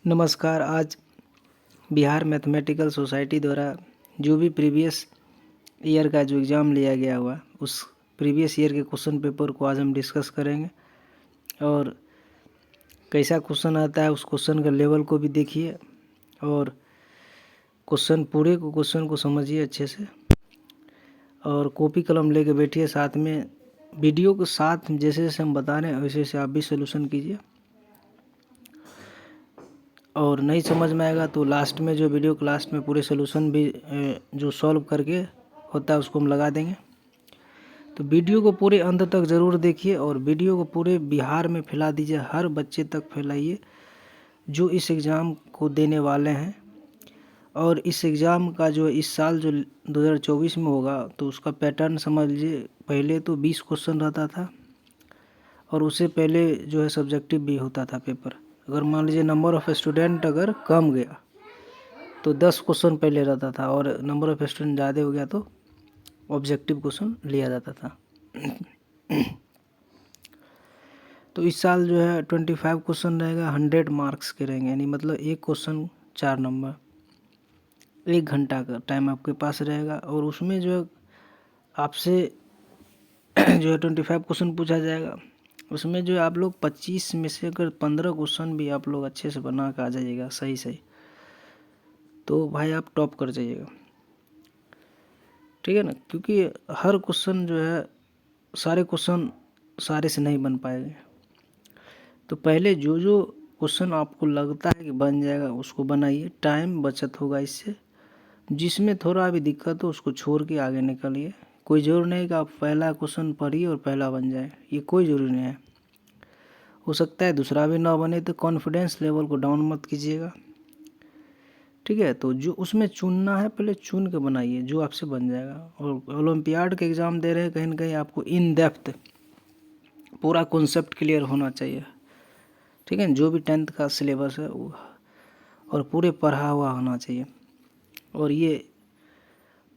नमस्कार। आज Bihar mathematical society द्वारा जो भी प्रीवियस ईयर का जो एग्ज़ाम लिया गया हुआ उस प्रीवियस ईयर के क्वेश्चन पेपर को आज हम डिस्कस करेंगे और कैसा क्वेश्चन आता है उस क्वेश्चन का लेवल को भी देखिए और क्वेश्चन को समझिए अच्छे से और कॉपी कलम लेके बैठिए। साथ में वीडियो के साथ जैसे जैसे हम बता रहे हैं वैसे वैसे आप भी सोल्यूशन कीजिए और नहीं समझ में आएगा तो लास्ट में जो वीडियो के लास्ट में पूरे सोल्यूशन भी जो सॉल्व करके होता है उसको हम लगा देंगे। तो वीडियो को पूरे अंत तक ज़रूर देखिए और वीडियो को पूरे बिहार में फैला दीजिए, हर बच्चे तक फैलाइए जो इस एग्ज़ाम को देने वाले हैं। और इस एग्ज़ाम का जो इस साल जो 2024 में होगा तो उसका पैटर्न समझ लीजिए। पहले तो 20 क्वेश्चन रहता था और उससे पहले जो है सब्जेक्टिव भी होता था पेपर। अगर मान लीजिए नंबर ऑफ़ स्टूडेंट अगर कम गया तो 10 क्वेश्चन पहले रहता था और नंबर ऑफ़ स्टूडेंट ज़्यादा हो गया तो ऑब्जेक्टिव क्वेश्चन लिया जाता था। तो इस साल जो है 25 क्वेश्चन रहेगा, 100 मार्क्स के रहेंगे, यानी मतलब एक क्वेश्चन 4 नंबर, 1 घंटा का टाइम आपके पास रहेगा। और उसमें जो है आपसे जो है 25 क्वेश्चन पूछा जाएगा। उसमें जो है आप लोग 25 में से अगर 15 क्वेश्चन भी आप लोग अच्छे से बना के आ जाइएगा सही तो भाई आप टॉप कर जाइएगा, ठीक है ना। क्योंकि हर क्वेश्चन जो है सारे क्वेश्चन सारे से नहीं बन पाएंगे। तो पहले जो जो क्वेश्चन आपको लगता है कि बन जाएगा उसको बनाइए, टाइम बचत होगा इससे। जिसमें थोड़ा भी दिक्कत हो उसको छोड़ के आगे निकलिए। कोई ज़रूर नहीं कि आप पहला क्वेश्चन पढ़िए और पहला बन जाए, ये कोई ज़रूरी नहीं है। हो सकता है दूसरा भी ना बने, तो कॉन्फिडेंस लेवल को डाउन मत कीजिएगा, ठीक है। तो जो उसमें चुनना है पहले चुन के बनाइए, जो आपसे बन जाएगा। और ओलंपियाड के एग्ज़ाम दे रहे हैं, कहीं ना कहीं आपको इन डेप्थ पूरा कॉन्सेप्ट क्लियर होना चाहिए, ठीक है। जो भी 10th का सिलेबस है वो और पूरे पढ़ा हुआ होना चाहिए। और ये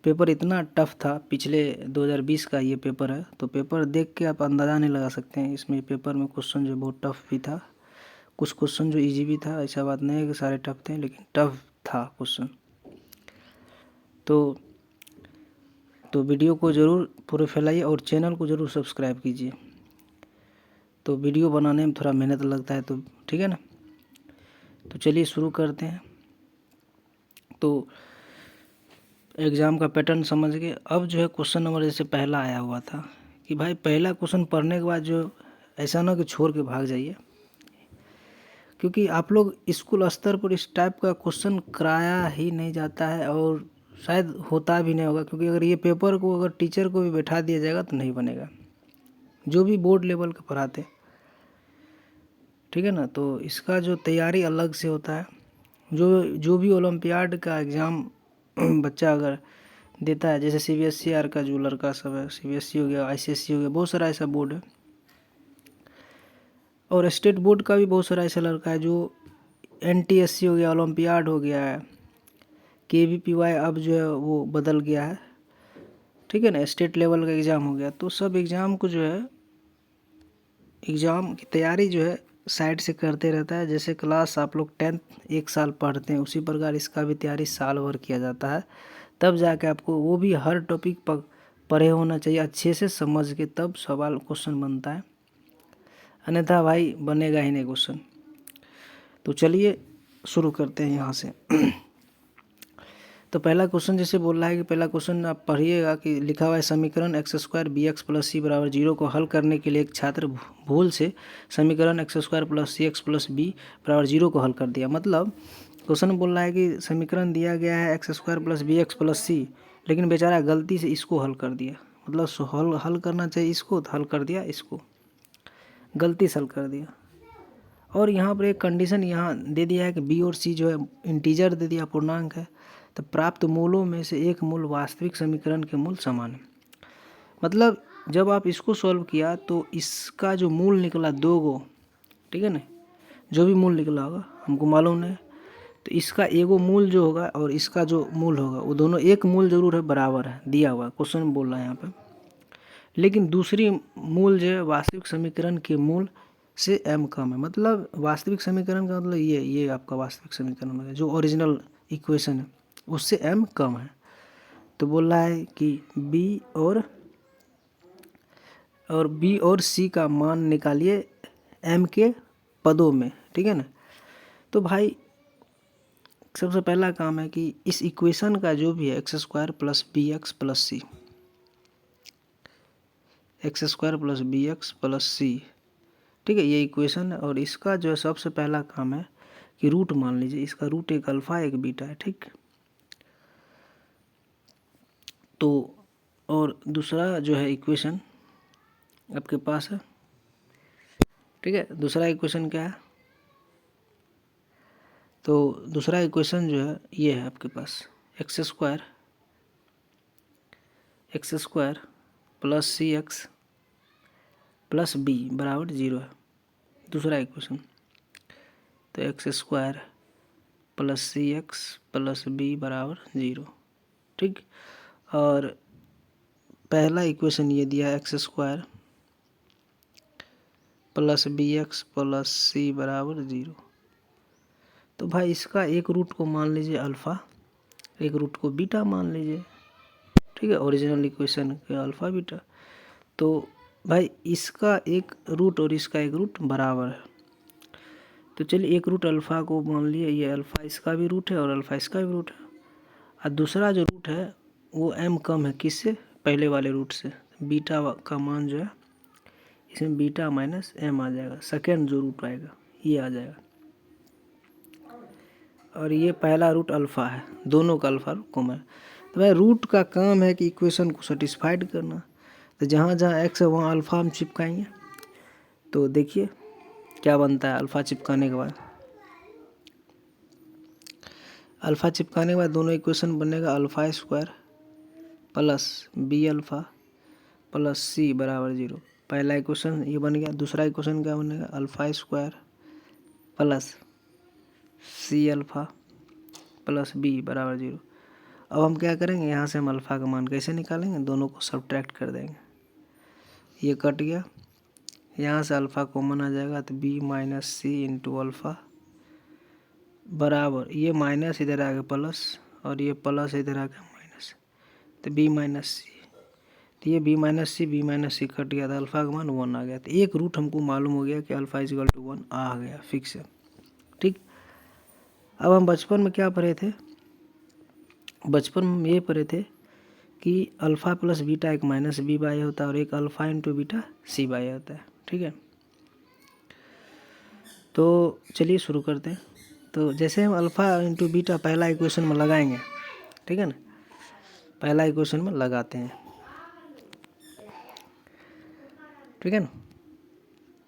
पेपर इतना टफ था, पिछले 2020 का ये पेपर है, तो पेपर देख के आप अंदाज़ा नहीं लगा सकते हैं। इसमें पेपर में क्वेश्चन जो बहुत टफ भी था, कुछ क्वेश्चन जो इजी भी था। ऐसा बात नहीं है कि सारे टफ थे, लेकिन टफ था क्वेश्चन। तो वीडियो को ज़रूर पूरे फैलाइए और चैनल को ज़रूर सब्सक्राइब कीजिए। तो वीडियो बनाने में थोड़ा मेहनत लगता है, तो ठीक है ना। तो चलिए शुरू करते हैं। तो एग्ज़ाम का पैटर्न समझ गए। अब जो है क्वेश्चन नंबर जैसे पहला आया हुआ था कि भाई पहला क्वेश्चन पढ़ने के बाद जो ऐसा ना कि छोड़ के भाग जाइए, क्योंकि आप लोग स्कूल स्तर पर इस टाइप का क्वेश्चन कराया ही नहीं जाता है और शायद होता भी नहीं होगा। क्योंकि अगर ये पेपर को अगर टीचर को भी बैठा दिया जाएगा तो नहीं बनेगा, जो भी बोर्ड लेवल का पढ़ाते, ठीक है ना। तो इसका जो तैयारी अलग से होता है। जो भी ओलंपियाड का एग्ज़ाम बच्चा अगर देता है, जैसे CBSE आर का जो लड़का सब है, CBSE हो गया, ICSE हो गया, बहुत सारा ऐसा बोर्ड है। और स्टेट बोर्ड का भी बहुत सारा ऐसा लड़का है जो NTSC हो गया, ओलंपियाड हो गया है, KVPY अब जो है वो बदल गया है, ठीक है ना। स्टेट लेवल का एग्ज़ाम हो गया। तो सब एग्ज़ाम को जो है एग्ज़ाम की तैयारी जो है साइड से करते रहता है। जैसे क्लास आप लोग 10th एक साल पढ़ते हैं, उसी प्रकार इसका भी तैयारी साल भर किया जाता है। तब जाके आपको वो भी हर टॉपिक पर पढ़े होना चाहिए, अच्छे से समझ के तब सवाल क्वेश्चन बनता है, अन्यथा भाई बनेगा ही नहीं क्वेश्चन। तो चलिए शुरू करते हैं यहाँ से। तो पहला क्वेश्चन जैसे बोल रहा है कि पहला क्वेश्चन आप पढ़िएगा कि लिखा हुआ है समीकरण x² bx + c = 0 को हल करने के लिए एक छात्र भूल से समीकरण x² + cx + b = 0 को हल कर दिया। मतलब क्वेश्चन बोल रहा है कि समीकरण दिया गया है x² + bx + c, लेकिन बेचारा गलती से इसको हल कर दिया। मतलब हल करना चाहिए इसको, तो हल कर दिया इसको, गलती से हल कर दिया। और यहाँ पर एक कंडीशन यहाँ दे दिया है कि b और c जो है इंटीजर दे दिया, पूर्णांक है। तो प्राप्त मूलों में से एक मूल वास्तविक समीकरण के मूल समान है। मतलब जब आप इसको सॉल्व किया तो इसका जो मूल निकला 2 गो, ठीक है ना, जो भी मूल निकला होगा हमको मालूम नहीं। तो इसका एगो मूल जो होगा और इसका जो मूल होगा वो दोनों एक मूल जरूर है, बराबर है, दिया हुआ क्वेश्चन बोल रहा है यहाँ पे। लेकिन दूसरी मूल जो है वास्तविक समीकरण के मूल से m कम है, मतलब वास्तविक समीकरण का मतलब ये आपका वास्तविक समीकरण है, जो ओरिजिनल इक्वेशन है उससे m कम है। तो बोल रहा है कि b और c का मान निकालिए m के पदों में, ठीक है ना। तो भाई सबसे पहला काम है कि इस इक्वेशन का जो भी है x² + bx + c, x² + bx + c, ठीक है, ये इक्वेशन है। और इसका जो है सबसे पहला काम है कि रूट मान लीजिए, इसका रूट एक अल्फ़ा एक बीटा है, ठीक। तो और दूसरा जो है इक्वेशन आपके पास है, ठीक है। दूसरा इक्वेशन क्या है, तो दूसरा इक्वेशन जो है ये है आपके पास x² + cx + b = 0 है, दूसरा इक्वेशन। तो x² + cx + b = 0, ठीक। और पहला इक्वेशन ये दिया है x² + bx + c = 0। तो भाई इसका एक रूट को मान लीजिए अल्फ़ा, एक रूट को बीटा मान लीजिए, ठीक है, ओरिजिनल इक्वेशन के अल्फ़ा बीटा। तो भाई इसका एक रूट और इसका एक रूट बराबर है। तो चलिए एक रूट अल्फ़ा को मान लिए, ये अल्फ़ा इसका भी रूट है और अल्फ़ा इसका भी रूट है। और दूसरा जो रूट है वो m कम है, किससे, पहले वाले रूट से। बीटा का मान जो है इसमें बीटा माइनस m आ जाएगा, सेकेंड जो रूट आएगा ये आ जाएगा। और ये पहला रूट अल्फ़ा है, दोनों का अल्फ़ा कॉमन है। तो भाई रूट का काम है कि इक्वेशन को सेटिस्फाइड करना। तो जहाँ जहाँ x है वहाँ अल्फ़ा हम चिपकाएंगे। तो देखिए क्या बनता है अल्फ़ा चिपकाने के बाद। अल्फ़ा चिपकाने के बाद दोनों इक्वेशन बनेगा α² + b α + c = 0। पहला इक्वेशन ये बन गया। दूसरा इक्वेशन क्या बनेगा, α² + c α + b = 0। अब हम क्या करेंगे, यहाँ से हम अल्फ़ा का मान कैसे निकालेंगे, दोनों को सब्ट्रैक्ट कर देंगे। ये कट गया, यहाँ से अल्फ़ा कॉमन आ जाएगा, तो b - c × α बराबर, ये माइनस इधर आ गया प्लस और ये प्लस इधर आ गया माइनस, तो b - c। तो ये b - c कट गया, था अल्फ़ा का मान 1 आ गया। तो एक रूट हमको मालूम हो गया कि अल्फ़ा = 1 आ गया, फिक्स है, ठीक। अब हम बचपन में क्या पढ़े थे, बचपन में ये पढ़े थे कि अल्फ़ा + बीटा एक -b/a होता है और एक अल्फ़ा × बीटा c/a होता है, ठीक है। तो चलिए शुरू करते हैं। तो जैसे हम अल्फ़ा × बीटा पहला इक्वेशन में लगाएंगे, ठीक है ना, पहला इक्वेशन में लगाते हैं, ठीक है ना।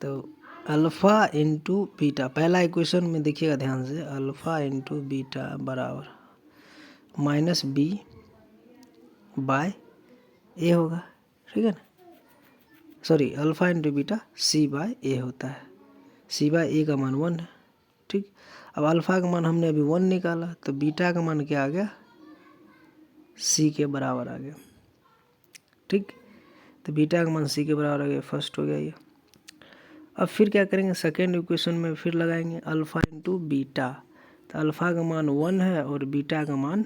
तो अल्फ़ा × बीटा पहला इक्वेशन में देखिएगा ध्यान से, अल्फ़ा × बीटा बराबर -b/a होगा, ठीक है ना। सॉरी, अल्फ़ा × बीटा c/a होता है, c/a का मान 1 है, ठीक। अब अल्फ़ा का मान हमने अभी 1 निकाला, तो बीटा का मान क्या आ गया, c के बराबर आ गया, ठीक। तो बीटा का मान c के बराबर आ गया, फर्स्ट हो गया ये। अब फिर क्या करेंगे, सेकेंड इक्वेशन में फिर लगाएंगे अल्फ़ा × बीटा। तो अल्फ़ा का मान 1 है और बीटा का मान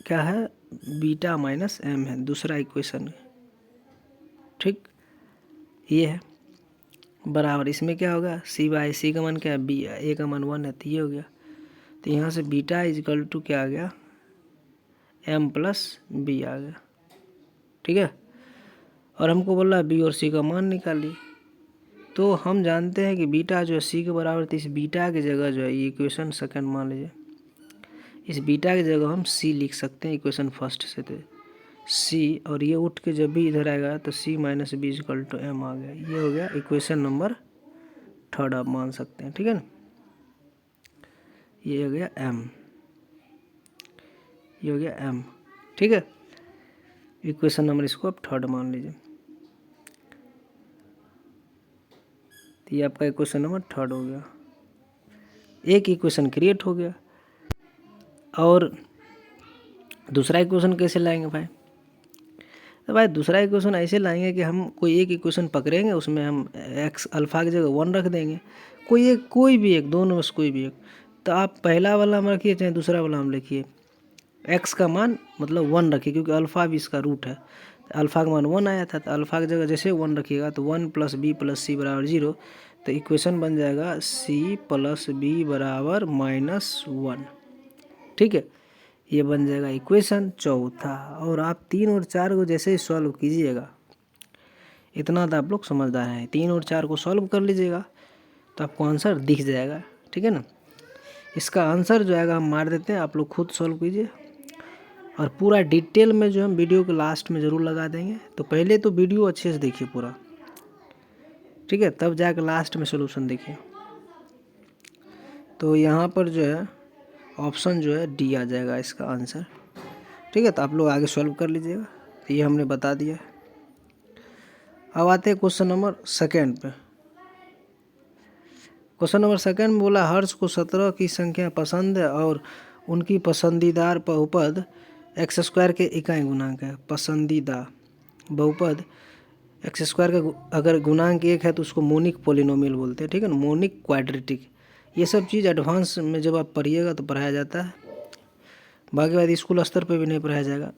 क्या है, बीटा माइनस m है, दूसरा इक्वेशन, ठीक। ये है बराबर, इसमें क्या होगा, c/c का मान क्या है, a का मान 1 है, तो ये हो गया। तो यहाँ से बीटा = क्या आ गया, m + b आ गया, ठीक है। और हमको बोला b और c का मान निकालिए। तो हम जानते हैं कि बीटा जो है c के बराबर, तो इस बीटा की जगह जो है ये इक्वेशन सेकंड मान लीजिए, इस बीटा की जगह हम c लिख सकते हैं इक्वेशन फर्स्ट से। तो c और ये उठ के जब भी इधर आएगा तो c - b = m आ गया। ये हो गया इक्वेशन नंबर थर्ड, आप मान सकते हैं, ठीक है ना। ये हो गया m, ये हो गया m, ठीक है। इक्वेशन नंबर इसको आप थर्ड मान लीजिए। तो ये आपका इक्वेशन नंबर थर्ड हो गया, एक इक्वेशन क्रिएट हो गया। और दूसरा इक्वेशन कैसे लाएंगे भाई, तो भाई दूसरा इक्वेशन ऐसे लाएंगे कि हम कोई एक इक्वेशन पकड़ेंगे, उसमें हम एक्स अल्फ़ा की जगह 1 रख देंगे, कोई भी एक, दोनों में से कोई भी एक। तो आप पहला वाला हम रखिए चाहे दूसरा वाला हम लिखिए, एक्स का मान मतलब 1 रखिए, क्योंकि अल्फ़ा भी इसका रूट है। तो अल्फ़ा का मान 1 आया था, तो अल्फ़ा की जगह जैसे 1 रखिएगा तो 1 + b + c = 0। तो इक्वेशन बन जाएगा c + b = -1। ठीक है, ये बन जाएगा इक्वेशन चौथा। और आप 3 और 4 को जैसे ही सॉल्व कीजिएगा, इतना तो आप लोग समझदार हैं, 3 और 4 को सॉल्व कर लीजिएगा तो आपको आंसर दिख जाएगा। ठीक है ना, इसका आंसर जो आएगा हम मार देते हैं, आप लोग खुद सॉल्व कीजिए। और पूरा डिटेल में जो हम वीडियो के लास्ट में ज़रूर लगा देंगे, तो पहले तो वीडियो अच्छे से देखिए पूरा, ठीक है, तब जाकर लास्ट में सोल्यूशन देखिए। तो यहाँ पर जो है ऑप्शन जो है डी आ जाएगा इसका आंसर। ठीक है, तो आप लोग आगे सॉल्व कर लीजिएगा, तो ये हमने बता दिया। अब आते हैं क्वेश्चन नंबर सेकेंड पे। क्वेश्चन नंबर सेकेंड में बोला हर्ष को 17 की संख्या पसंद है और उनकी पसंदीदार बहुपद x² के इकाई गुणांक है। पसंदीदा बहुपद x² का अगर गुणांक 1 है तो उसको मोनिक पोलिनोमियल बोलते हैं। ठीक है ना, मोनिक क्वाड्रेटिक, ये सब चीज़ एडवांस में जब आप पढ़िएगा तो पढ़ाया जाता है, बाकी बात स्कूल स्तर पे भी नहीं पढ़ाया जाएगा।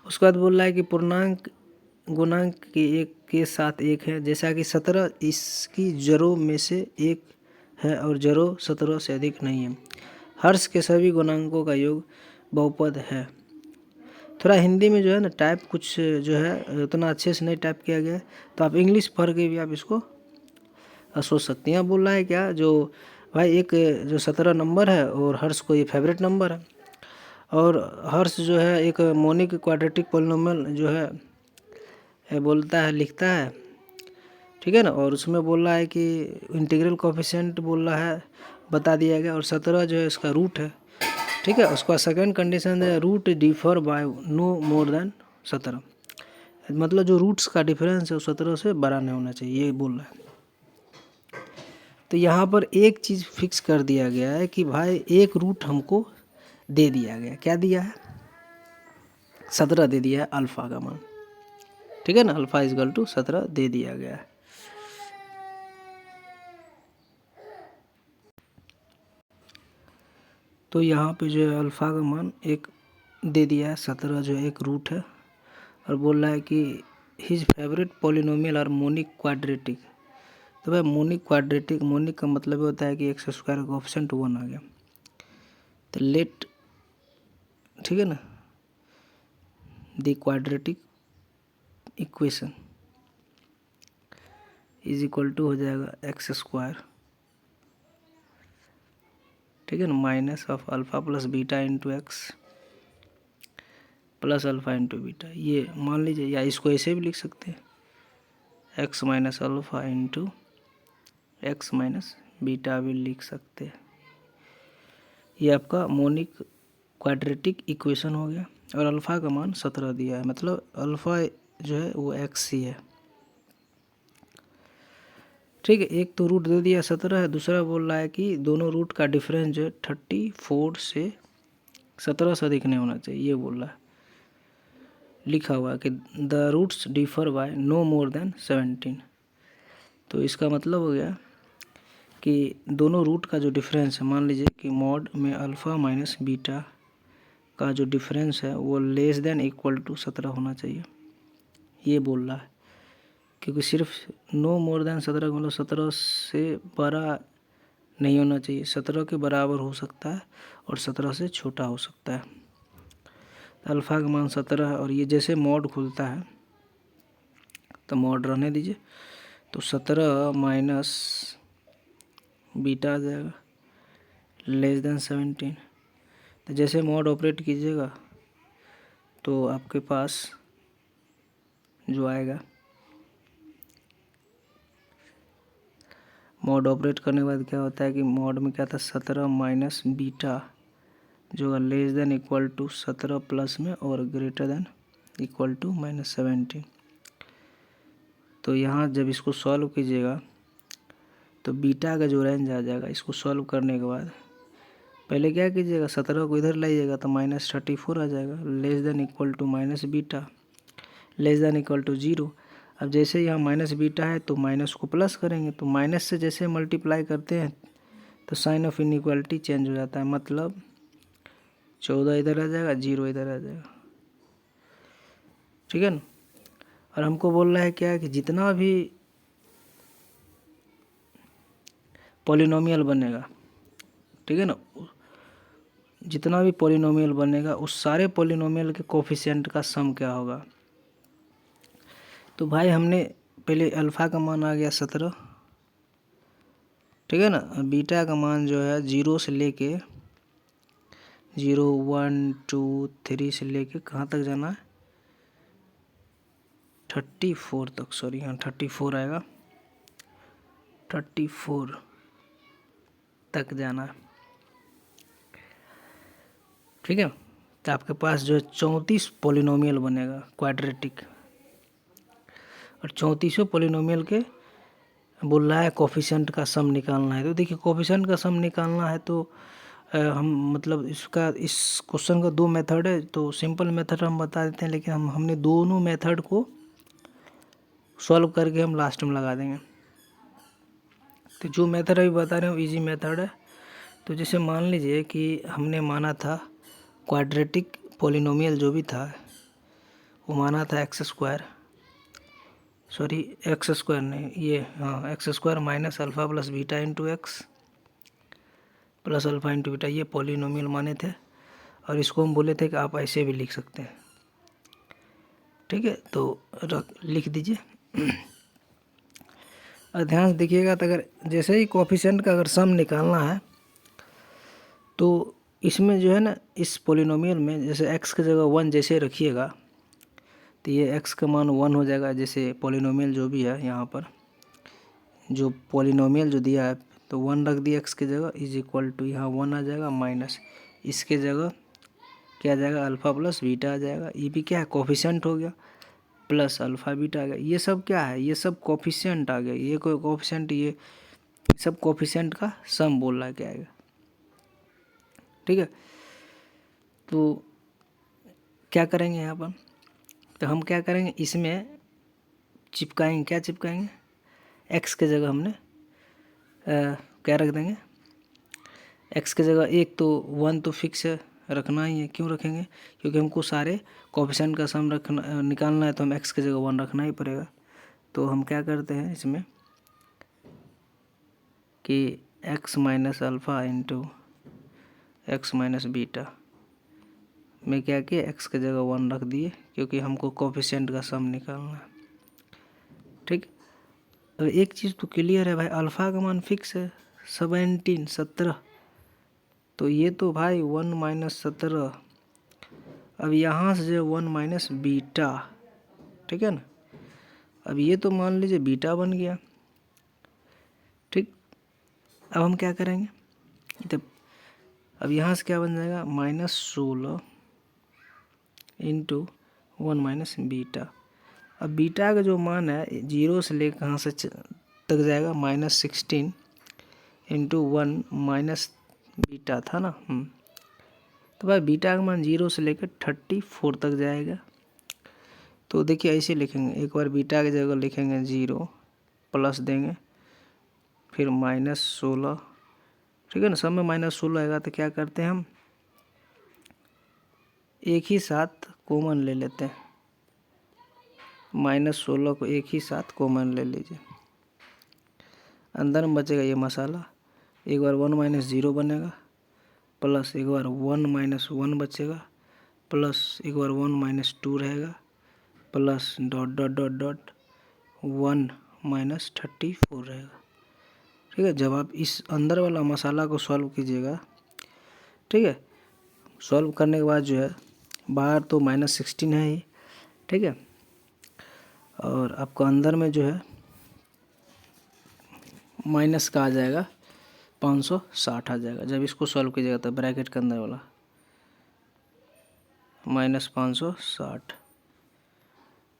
उसके बाद बोल रहा है कि पूर्णांक गुणांक के एक के साथ एक है, जैसा कि 17 इसकी जड़ों में से एक है और जड़ों 17 से अधिक नहीं है। हर्ष के सभी गुणांकों का योग बहुपद है। थोड़ा हिंदी में जो है ना टाइप कुछ जो है उतना अच्छे से नहीं टाइप किया गया है, तो आप इंग्लिश पढ़ के भी आप इसको सोच सकते हैं। बोल रहा है क्या, जो भाई एक जो 17 नंबर है और हर्ष को ये फेवरेट नंबर है, और हर्ष जो है एक मोनिक क्वाड्रेटिक पोलिनोमियल जो है बोलता है, लिखता है। ठीक है ना, और उसमें बोल रहा है कि इंटीग्रल कोफिशिएंट बोल रहा है, बता दिया गया, और 17 जो है इसका रूट है। ठीक है, उसका सेकंड कंडीशन है root differ by no more than 17, मतलब जो रूट्स का डिफरेंस है वो 17 से बड़ा नहीं होना चाहिए, ये बोल रहा है। तो यहाँ पर एक चीज़ फिक्स कर दिया गया है कि भाई एक रूट हमको दे दिया गया, क्या दिया है, 17 दे दिया है अल्फ़ा का मान। ठीक है ना, अल्फ़ा = 17 दे दिया गया है। तो यहाँ पे जो है अल्फ़ा का मान एक दे दिया है, 17 जो है एक रूट है, और बोल रहा है कि हिज फेवरेट पॉलिनोमियल और मोनिक क्वाड्रेटिक। तो भाई मोनिक क्वाड्रेटिक, मोनिक का मतलब होता है कि x² का कोएफिशिएंट 1 आ गया। तो लेट, ठीक है ना, द क्वाड्रेटिक इक्वेशन = हो जाएगा x², ठीक है ना, minus of alpha plus beta into x plus alpha into beta. ये मान लीजिए, या इसको ऐसे भी लिख सकते हैं, x - alpha into x - beta भी लिख सकते हैं। ये आपका मोनिक क्वाड्रेटिक इक्वेशन हो गया, और अल्फ़ा का मान 17 दिया है, मतलब अल्फ़ा जो है वो x ही है। ठीक है, एक तो रूट दे दिया 17 है, दूसरा बोल रहा है कि दोनों रूट का डिफरेंस जो है 34 से 17 से अधिक नहीं होना चाहिए, ये बोल रहा है। लिखा हुआ है कि the roots differ by no more than 17। तो इसका मतलब हो गया कि दोनों रूट का जो डिफरेंस है, मान लीजिए कि मॉड में अल्फ़ा माइनस बीटा का जो डिफरेंस है वो लेस देन इक्वल टू 17 होना चाहिए, ये बोल रहा है। क्योंकि सिर्फ नो मोर देन 17 मतलब 17 से बड़ा नहीं होना चाहिए, 17 के बराबर हो सकता है और 17 से छोटा हो सकता है। अल्फ़ा का मान 17 है, और ये जैसे मॉड खुलता है तो मॉड रहने दीजिए, तो 17 माइनस बीटा आ जाएगा लेस देन 17। तो जैसे मॉड ऑपरेट कीजिएगा तो आपके पास जो आएगा, मॉड ऑपरेट करने के बाद क्या होता है कि मॉड में क्या था, 17 माइनस बीटा जो less than equal to 17 plus में और ग्रेटर देन इक्वल टू -17। तो यहाँ जब इसको सॉल्व कीजिएगा तो बीटा का जो रेंज आ जाएगा, इसको सॉल्व करने के बाद पहले क्या कीजिएगा, 17 को इधर लाइएगा तो -34 आ जाएगा, less than equal to minus beta, less than equal to 0। अब जैसे यहाँ माइनस बीटा है तो माइनस को प्लस करेंगे, तो माइनस से जैसे मल्टीप्लाई करते हैं तो साइन ऑफ इनइक्वालिटी चेंज हो जाता है, मतलब 14 इधर आ जाएगा, 0 इधर आ जाएगा, ठीक है ना। और हमको बोल रहा है क्या है कि जितना भी पॉलिनोमियल बनेगा, ठीक है ना, जितना भी पॉलिनोमियल बनेगा उस सारे पॉलिनोमियल के कोफिशिएंट का सम क्या होगा। तो भाई हमने पहले अल्फ़ा का मान आ गया 17, ठीक है ना। बीटा का मान जो है 0 से लेके 0 1 2 3 से लेके कहाँ तक जाना है, 34 तक, सॉरी यहाँ 34 आएगा, 34 तक जाना है, ठीक है। तो आपके पास जो है 34 पॉलिनोमियल बनेगा क्वाड्रेटिक, और 34 पॉलिनोमियल के बोल रहा है कोफिशिएंट का सम निकालना है। तो देखिए कोफिशिएंट का सम निकालना है तो हम मतलब इसका, इस क्वेश्चन का 2 मेथड है, तो सिंपल मेथड हम बता देते हैं, लेकिन हमने दोनों मेथड को सॉल्व करके हम लास्ट में लगा देंगे। तो जो मेथड अभी बता रहे हैं वो इजी मेथड है। तो जैसे मान लीजिए कि हमने माना था क्वाड्रेटिक पॉलिनोमियल जो भी था वो माना था एक्स स्क्वायर नहीं, ये हाँ x square minus alpha plus beta into x plus alpha into beta, ये पॉलिनोमियल माने थे। और इसको हम बोले थे कि आप ऐसे भी लिख सकते हैं, ठीक है। तो लिख दीजिए और ध्यान से देखिएगा, तो अगर जैसे ही कोफिशिएंट का अगर सम निकालना है तो इसमें जो है ना, इस पॉलिनोमियल में जैसे x की जगह 1 जैसे रखिएगा तो ये x का मान 1 हो जाएगा। जैसे पॉलिनोमियल जो भी है यहाँ पर, जो पॉलिनोमियल जो दिया है तो 1 रख दिया x की जगह, इज इक्वल टू यहाँ 1 आ जाएगा, माइनस इसके जगह क्या आ जाएगा, अल्फ़ा प्लस बीटा आ जाएगा। ये भी क्या है, कोफिशिएंट हो गया, प्लस अल्फ़ा बीटा आ गया। ये सब क्या है, ये सब कोफिशिएंट आ गया, ये कोई कोफिशिएंट, ये सब कोफिशिएंट का सम बोल रहा है क्या आएगा, ठीक है। तो क्या करेंगे यहाँ पर, तो हम क्या करेंगे, इसमें चिपकाएंगे, क्या चिपकाएंगे, x के जगह हमने क्या रख देंगे, x की जगह 1 तो 1 तो फिक्स है, रखना ही है। क्यों रखेंगे, क्योंकि हमको सारे कोफिशिएंट का सम रखना निकालना है, तो हम x की जगह 1 रखना ही पड़ेगा। तो हम क्या करते हैं इसमें कि x minus alpha into x minus beta में क्या किया, x की जगह 1 रख दिए, क्योंकि हमको कोफिशिएंट का सम निकालना है, ठीक। अब एक चीज़ तो क्लियर है भाई, अल्फ़ा का मान फिक्स है 17, तो ये तो भाई 1 माइनस 17। अब यहाँ से जो 1 माइनस बीटा, ठीक है ना। अब ये तो मान लीजिए बीटा बन गया, ठीक। अब हम क्या करेंगे, तो अब यहाँ से क्या बन जाएगा, -16 इंटू 1 माइनस बीटा। अब बीटा का जो मान है 0 से लेकर कहाँ से तक जाएगा, -16 इंटू 1 माइनस बीटा था ना। तो भाई बीटा का मान 0 से लेकर 34 तक जाएगा। तो देखिए ऐसे लिखेंगे, एक बार बीटा की जगह लिखेंगे 0 प्लस देंगे, फिर -16, ठीक है ना। सब में -16 आएगा तो क्या करते हैं हम, एक ही साथ कॉमन ले लेते हैं, -16 को एक ही साथ कॉमन ले लीजिए, अंदर में बचेगा ये मसाला, एक बार 1 माइनस 0 बनेगा, प्लस एक बार 1 माइनस 1 बचेगा, प्लस एक बार 1 माइनस 2 रहेगा, plus dot dot dot dot 1 minus 34 रहेगा, ठीक है। जब आप इस अंदर वाला मसाला को सॉल्व कीजिएगा, ठीक है, सॉल्व करने के बाद जो है बाहर तो -16 है ही, ठीक है, और आपको अंदर में जो है माइनस का आ जाएगा 560 आ जाएगा। जब इसको सॉल्व कीजिएगा तो ब्रैकेट के अंदर वाला -560,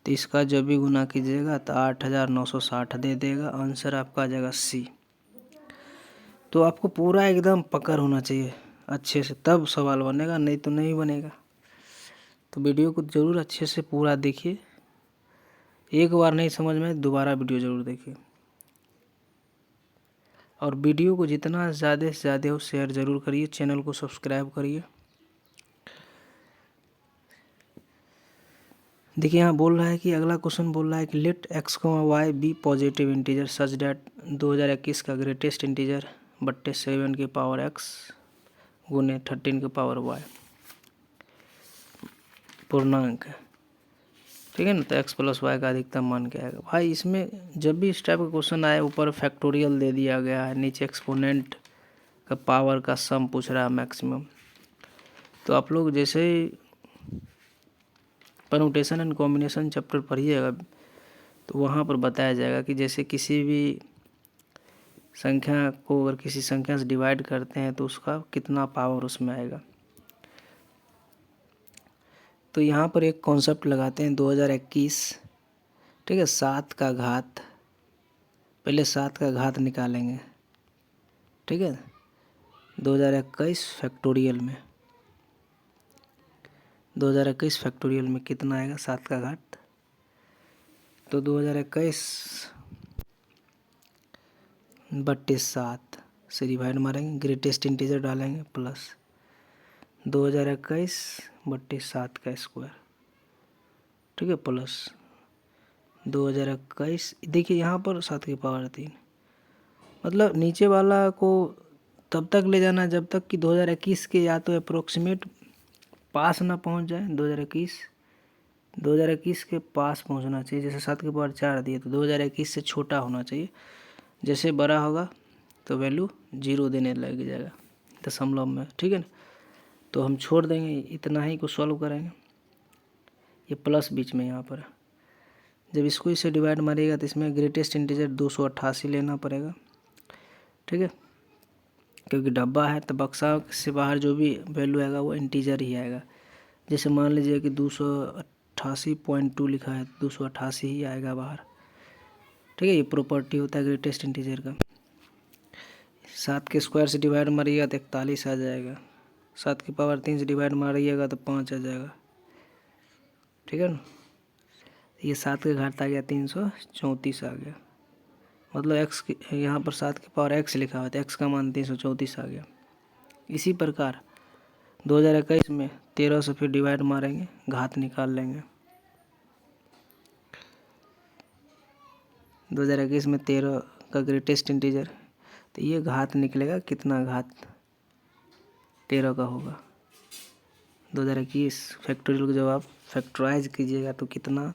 तो इसका जब भी गुना कीजिएगा तो 8960 दे देगा। आंसर आपका आ जाएगा सी। तो आपको पूरा एकदम पकड़ होना चाहिए, अच्छे से, तब सवाल बनेगा, नहीं तो नहीं बनेगा। तो वीडियो को ज़रूर अच्छे से पूरा देखिए, एक बार नहीं समझ में दोबारा वीडियो ज़रूर देखिए, और वीडियो को जितना ज़्यादा से ज़्यादा हो शेयर ज़रूर करिए, चैनल को सब्सक्राइब करिए। देखिए यहाँ बोल रहा है कि अगला क्वेश्चन बोल रहा है कि let X Y be positive integer such that 2021 का ग्रेटेस्ट इंटीजर बट्टे 7 के पावर एक्स गुने 13 के पावर वाई पूर्णांक है, ठीक है ना। तो एक्स प्लस वाई का अधिकतम मान क्या आएगा। भाई इसमें जब भी इस टाइप का क्वेश्चन आए, ऊपर फैक्टोरियल दे दिया गया है, नीचे एक्सपोनेंट का पावर का सम पूछ रहा है मैक्सिमम, तो आप लोग जैसे ही परम्यूटेशन एंड कॉम्बिनेशन चैप्टर पढ़िएगा तो वहाँ पर बताया जाएगा कि जैसे किसी भी संख्या को अगर किसी संख्या से डिवाइड करते हैं तो उसका कितना पावर उसमें आएगा। तो यहाँ पर एक कॉन्सेप्ट लगाते हैं 2021, ठीक है, 7 का घात, पहले 7 का घात निकालेंगे, ठीक है, 2021 फैक्टोरियल में, 2021 फैक्टोरियल में कितना आएगा 7 का घात। तो 2021 बट्टे 7 से डिवाइड मारेंगे, ग्रेटेस्ट इंटीजर डालेंगे प्लस 2021 बट्टे 7 का स्क्वायर, ठीक है, प्लस 2021। देखिए यहाँ पर 7 की पावर 3, मतलब नीचे वाला को तब तक ले जाना जब तक कि 2021 के या तो अप्रोक्सीमेट पास ना पहुँच जाए, 2021 के पास पहुँचना चाहिए। जैसे 7 की पावर 4 दिए तो 2021 से छोटा होना चाहिए, जैसे बड़ा होगा तो वैल्यू 0 देने लग जाएगा दशमलव में, ठीक है ना। तो हम छोड़ देंगे, इतना ही को सॉल्व करेंगे, ये प्लस बीच में यहाँ पर, जब इसको इससे डिवाइड मारिएगा तो इसमें ग्रेटेस्ट इंटीजर 288 लेना पड़ेगा, ठीक है, क्योंकि डब्बा है तो बक्सा से बाहर जो भी वैल्यू आएगा वो इंटीजर ही आएगा। जैसे मान लीजिए कि 288.2 लिखा है, 288 ही आएगा बाहर, ठीक है, ये प्रॉपर्टी होता है ग्रेटेस्ट इंटीजर का। 7 के स्क्वायर से डिवाइड मारिएगा तो 41 आ जाएगा, 7 की पावर 3 से डिवाइड मारिएगा तो 5 आ जाएगा, ठीक है ना। ये 7 के घात आ गया 334 आ गया, मतलब एक्स यहाँ पर 7 की पावर एक्स लिखा हुआ था, एक्स का मान 334 आ गया। इसी प्रकार 2021 में 13 से फिर डिवाइड मारेंगे, घात निकाल लेंगे, 2021 में 13 का ग्रेटेस्ट इंटीजर, तो ये घात निकलेगा, कितना घात 13 का होगा। 2021 फैक्टोरियल को जब आप फैक्टराइज कीजिएगा तो कितना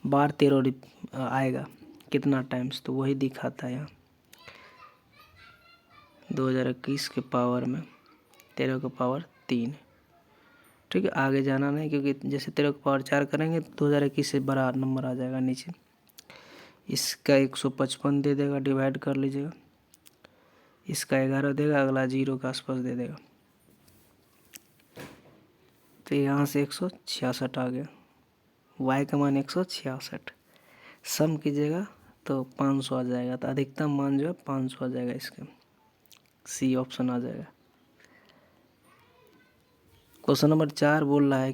बार 13 आएगा, कितना टाइम्स, तो वही दिखाता है यहाँ 2021 के पावर में 13 का पावर 3, ठीक है। आगे जाना नहीं, क्योंकि जैसे 13 का पावर 4 करेंगे तो 2021 से बड़ा नंबर आ जाएगा नीचे। इसका 155 दे देगा, डिवाइड कर लीजिएगा, इसका 11 देगा, अगला 0 के आसपास दे देगा, तो यहाँ से 166 आ गया, y का मान 166, सम कीजिएगा तो 500 आ जाएगा, तो अधिकतम मान जो है 500 आ जाएगा, इसका सी ऑप्शन आ जाएगा। क्वेश्चन नंबर 4 बोल रहा है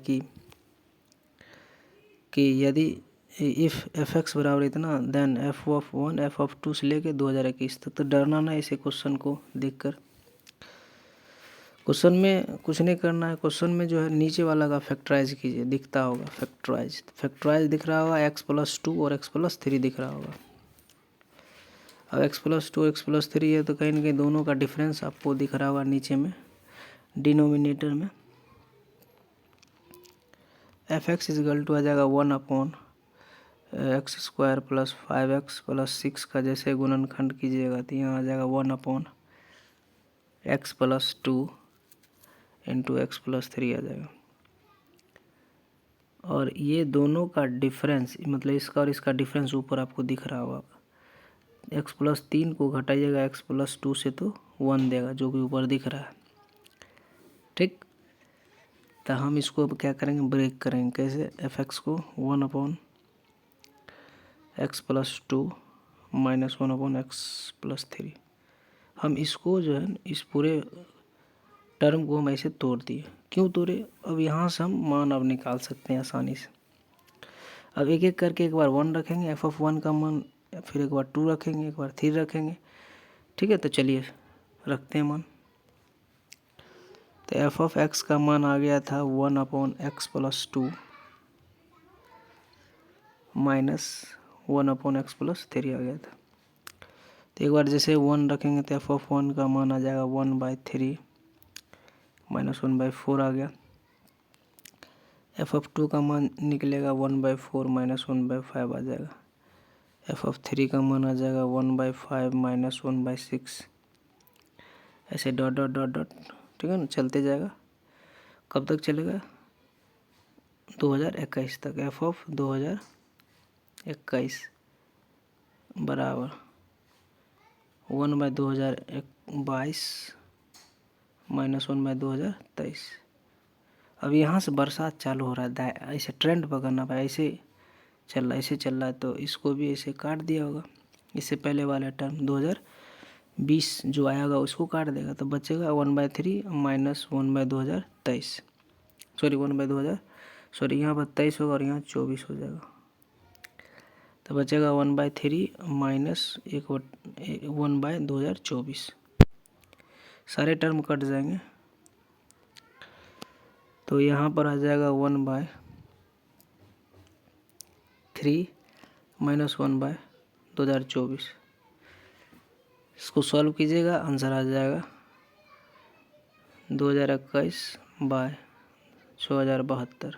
कि यदि इफ़ एफ एक्स बराबर इतना then F of 1 F of 2 से लेके 2021 तक। तो डरना ना इसे क्वेश्चन को देखकर, क्वेश्चन में कुछ नहीं करना है, क्वेश्चन में जो है नीचे वाला का फैक्टराइज कीजिए, दिखता होगा फैक्टराइज दिख रहा होगा, x+2 और x+3 दिख रहा होगा। अब x+2 x+3 है तो कहीं ना कहीं दोनों का डिफरेंस आपको दिख रहा होगा नीचे में डिनोमिनेटर में। एफ एक्स इजगल टू आ जाएगा 1/x² + 5x + 6 का जैसे गुणनखंड कीजिएगा तो यहाँ आ जाएगा 1/x+2 × x+3 आ जाएगा। और ये दोनों का डिफरेंस, मतलब इसका और इसका डिफरेंस ऊपर आपको दिख रहा होगा। x+3 को घटाइएगा x+2 से तो 1 देगा, जो कि ऊपर दिख रहा है, ठीक। तो हम इसको अब क्या करेंगे, ब्रेक करेंगे, कैसे, एफ एक्स को 1/x+2 -1/x+3, हम इसको जो है इस पूरे टर्म को हम ऐसे तोड़ दिए। क्यों तोड़े? अब यहाँ से हम मान अब निकाल सकते हैं आसानी से। अब एक एक करके एक बार 1 रखेंगे f(1) का मान, फिर एक बार 2 रखेंगे, एक बार 3 रखेंगे। ठीक है, तो चलिए रखते हैं मान। तो f(x) का मान आ गया था 1/x + 2 माइनस 1/x + 3 आ गया था। तो एक बार जैसे 1 रखेंगे तो f(1) का मान आ जाएगा 1/3 माइनस 1/4 आ गया। f(2) का मान निकलेगा 1/4 माइनस 1/5 आ जाएगा। f(3) का मान आ जाएगा 1/5 माइनस 1/6। ऐसे डॉट डॉट डॉट डॉट, ठीक है ना, चलते जाएगा। कब तक चलेगा? 2021 तक। f(2021) बराबर 1/2022 माइनस 1/2023। अब यहाँ से बरसात चालू हो रहा है, ऐसे ट्रेंड पकड़ना पाए, ऐसे चल रहा है, तो इसको भी ऐसे काट दिया होगा। इससे पहले वाला टर्म 2020 जो आया होगा उसको काट देगा, तो बचेगा 1/3 माइनस 1/2023। सॉरी यहाँ पर 23 होगा और यहाँ 24 हो जाएगा, तो बचेगा 1/3 माइनस 1/2024। सारे टर्म कट जाएंगे, तो यहाँ पर आ जाएगा 1/3 माइनस 1/2024। इसको सॉल्व कीजिएगा, आंसर आ जाएगा 2021/6072,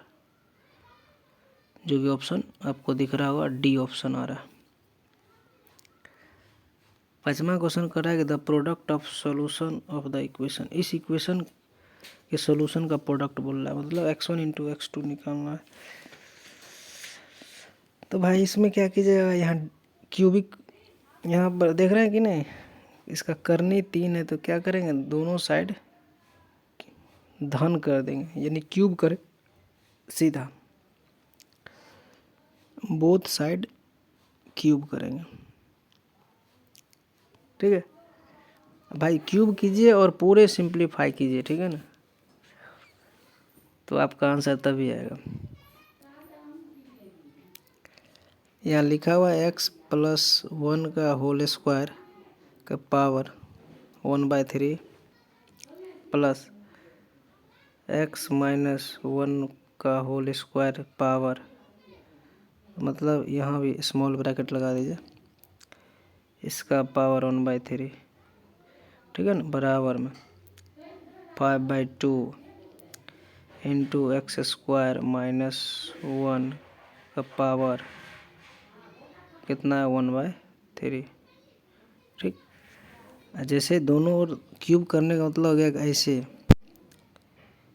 जो कि ऑप्शन आपको दिख रहा होगा, डी ऑप्शन आ रहा है। 5वां क्वेश्चन कर रहा है कि the product of solution of the equation. इस इक्वेशन के सॉल्यूशन का प्रोडक्ट बोल रहा है, मतलब x1 × x2 निकालना है। तो भाई इसमें क्या कीजिएगा, यहाँ क्यूबिक, यहाँ पर देख रहे हैं कि नहीं, इसका करनी 3 है, तो क्या करेंगे, दोनों साइड धन कर देंगे, यानी क्यूब करें सीधा, बोथ साइड क्यूब करेंगे। ठीक है भाई, क्यूब कीजिए और पूरे सिंप्लीफाई कीजिए, ठीक है ना, तो आपका आंसर तभी आएगा। यहाँ लिखा हुआ है x + 1 का होल स्क्वायर का पावर 1/3 प्लस x - 1 का होल स्क्वायर पावर, मतलब यहाँ भी स्मॉल ब्रैकेट लगा दीजिए, इसका पावर 1/3, ठीक है ना, बराबर में 5/2 इंटू x² - 1 का पावर कितना है 1/3। ठीक, जैसे दोनों ओर क्यूब करने का मतलब हो गया ऐसे,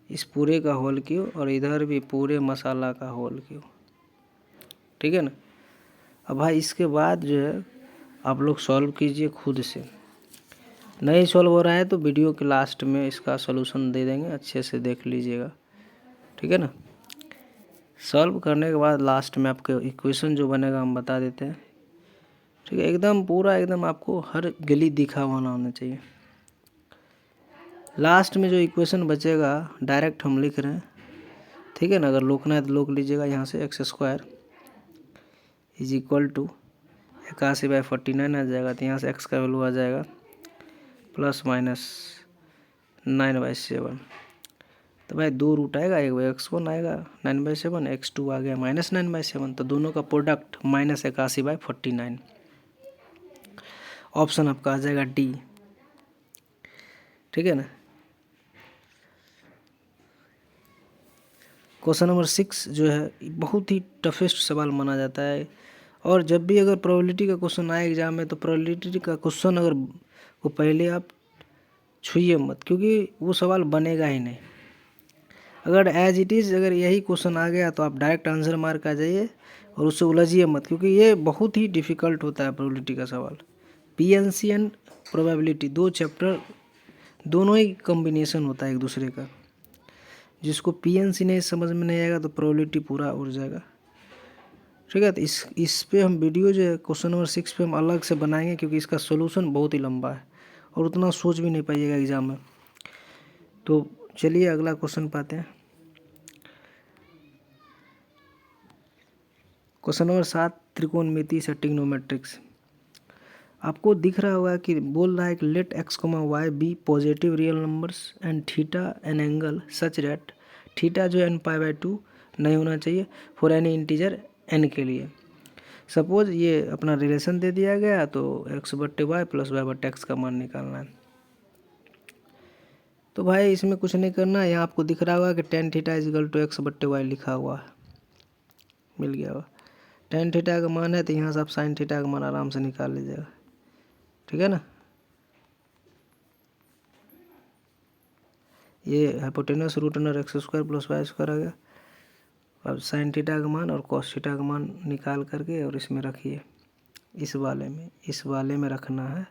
इस पूरे का होल क्यूब और इधर भी पूरे मसाला का होल क्यूब, ठीक है ना। अब भाई इसके बाद जो है आप लोग सॉल्व कीजिए खुद से। नहीं सॉल्व हो रहा है तो वीडियो के लास्ट में इसका सॉल्यूशन दे देंगे, अच्छे से देख लीजिएगा, ठीक है ना। सॉल्व करने के बाद लास्ट में आपके इक्वेशन जो बनेगा हम बता देते हैं, ठीक है। एकदम पूरा एकदम आपको हर गली दिखा हुआ होना चाहिए। लास्ट में जो इक्वेशन बचेगा डायरेक्ट हम लिख रहे हैं, ठीक है ना। अगर लोकना है तो लोक लीजिएगा, यहाँ से x² = 81/49 आ जाएगा, तो यहाँ से x का वैल्यू आ जाएगा ±9/7। तो भाई 2 रूट आएगा, एक x1 आएगा 9/7, x2 आ गया -9/7, तो दोनों का प्रोडक्ट -81/49। ऑप्शन आपका आ जाएगा डी, ठीक है ना। क्वेश्चन नंबर 6 जो है बहुत ही टफेस्ट सवाल माना जाता है, और जब भी अगर प्रोबेबिलिटी का क्वेश्चन आए एग्जाम में, तो प्रोबेबिलिटी का क्वेश्चन अगर वो पहले आप छुइए मत, क्योंकि वो सवाल बनेगा ही नहीं। अगर एज इट इज़ अगर यही क्वेश्चन आ गया तो आप डायरेक्ट आंसर मार के आ जाइए और उससे उलझिए मत, क्योंकि ये बहुत ही डिफ़िकल्ट होता है प्रोबेबिलिटी का सवाल। पीएनसी एंड प्रोबेबिलिटी 2 चैप्टर, दोनों ही कॉम्बिनेशन होता है एक दूसरे का। जिसको पीएनसी नहीं समझ में नहीं आएगा तो प्रोबेबिलिटी पूरा उड़ जाएगा, ठीक है। तो इस पे हम वीडियो जो है क्वेश्चन नंबर 6 पे हम अलग से बनाएंगे, क्योंकि इसका सोल्यूशन बहुत ही लंबा है और उतना सोच भी नहीं पाइएगा एग्जाम में। तो चलिए अगला क्वेश्चन पाते हैं। क्वेश्चन नंबर 7, त्रिकोणमिति से ट्रिग्नोमेट्रिक्स। आपको दिख रहा होगा कि बोल रहा है कि let x, y be positive real numbers and theta an angle such that theta जो n π/2 नहीं होना चाहिए फॉर एनी इंटीजर n के लिए। सपोज ये अपना रिलेशन दे दिया गया, तो x/y प्लस y/x का मान निकालना है। तो भाई इसमें कुछ नहीं करना है, यहाँ आपको दिख रहा होगा कि tan theta is equal to x/y लिखा हुआ है, मिल गया हुआ। tan थीटा का मान है तो यहाँ से आप sin थीटा का मान आराम से निकाल लीजिएगा, ठीक है ना। ये hypotenuse root under x² plus y² आ गया। अब sin थीटा का मान और cos थीटा का मान निकाल करके और इसमें रखिए, इस वाले में रखना है।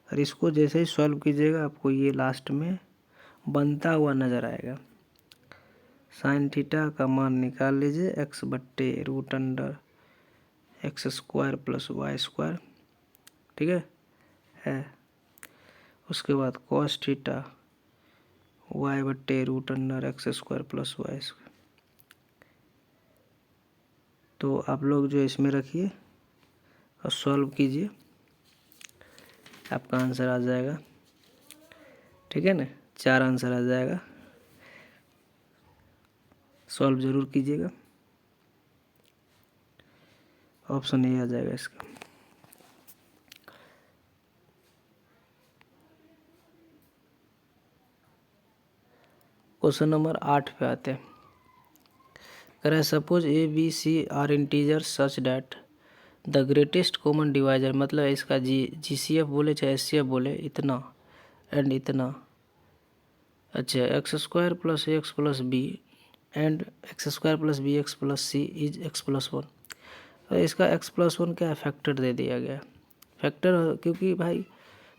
और इसको जैसे ही सॉल्व कीजिएगा आपको ये लास्ट में बनता हुआ नज़र आएगा। sin थीटा का मान निकाल लीजिए x/रूट अंडर x² प्लस y², ठीक है। उसके बाद cos थीटा y/रूट अंडर x² प्लस y²। तो आप लोग जो इसमें रखिए और सॉल्व कीजिए, आपका आंसर आ जाएगा, ठीक है ना। 4 आंसर आ जाएगा, सॉल्व ज़रूर कीजिएगा। ऑप्शन ए आ जाएगा इसका। क्वेश्चन नंबर 8 पे आते हैं। कह रहा है suppose a b c are integer such that the greatest common divisor, मतलब इसका GCF बोले चाहे SCF बोले, इतना एंड इतना। अच्छा, x² plus x plus B and x² plus B x plus C is x+1। तो इसका x+1 क्या फैक्टर दे दिया गया, फैक्टर, क्योंकि भाई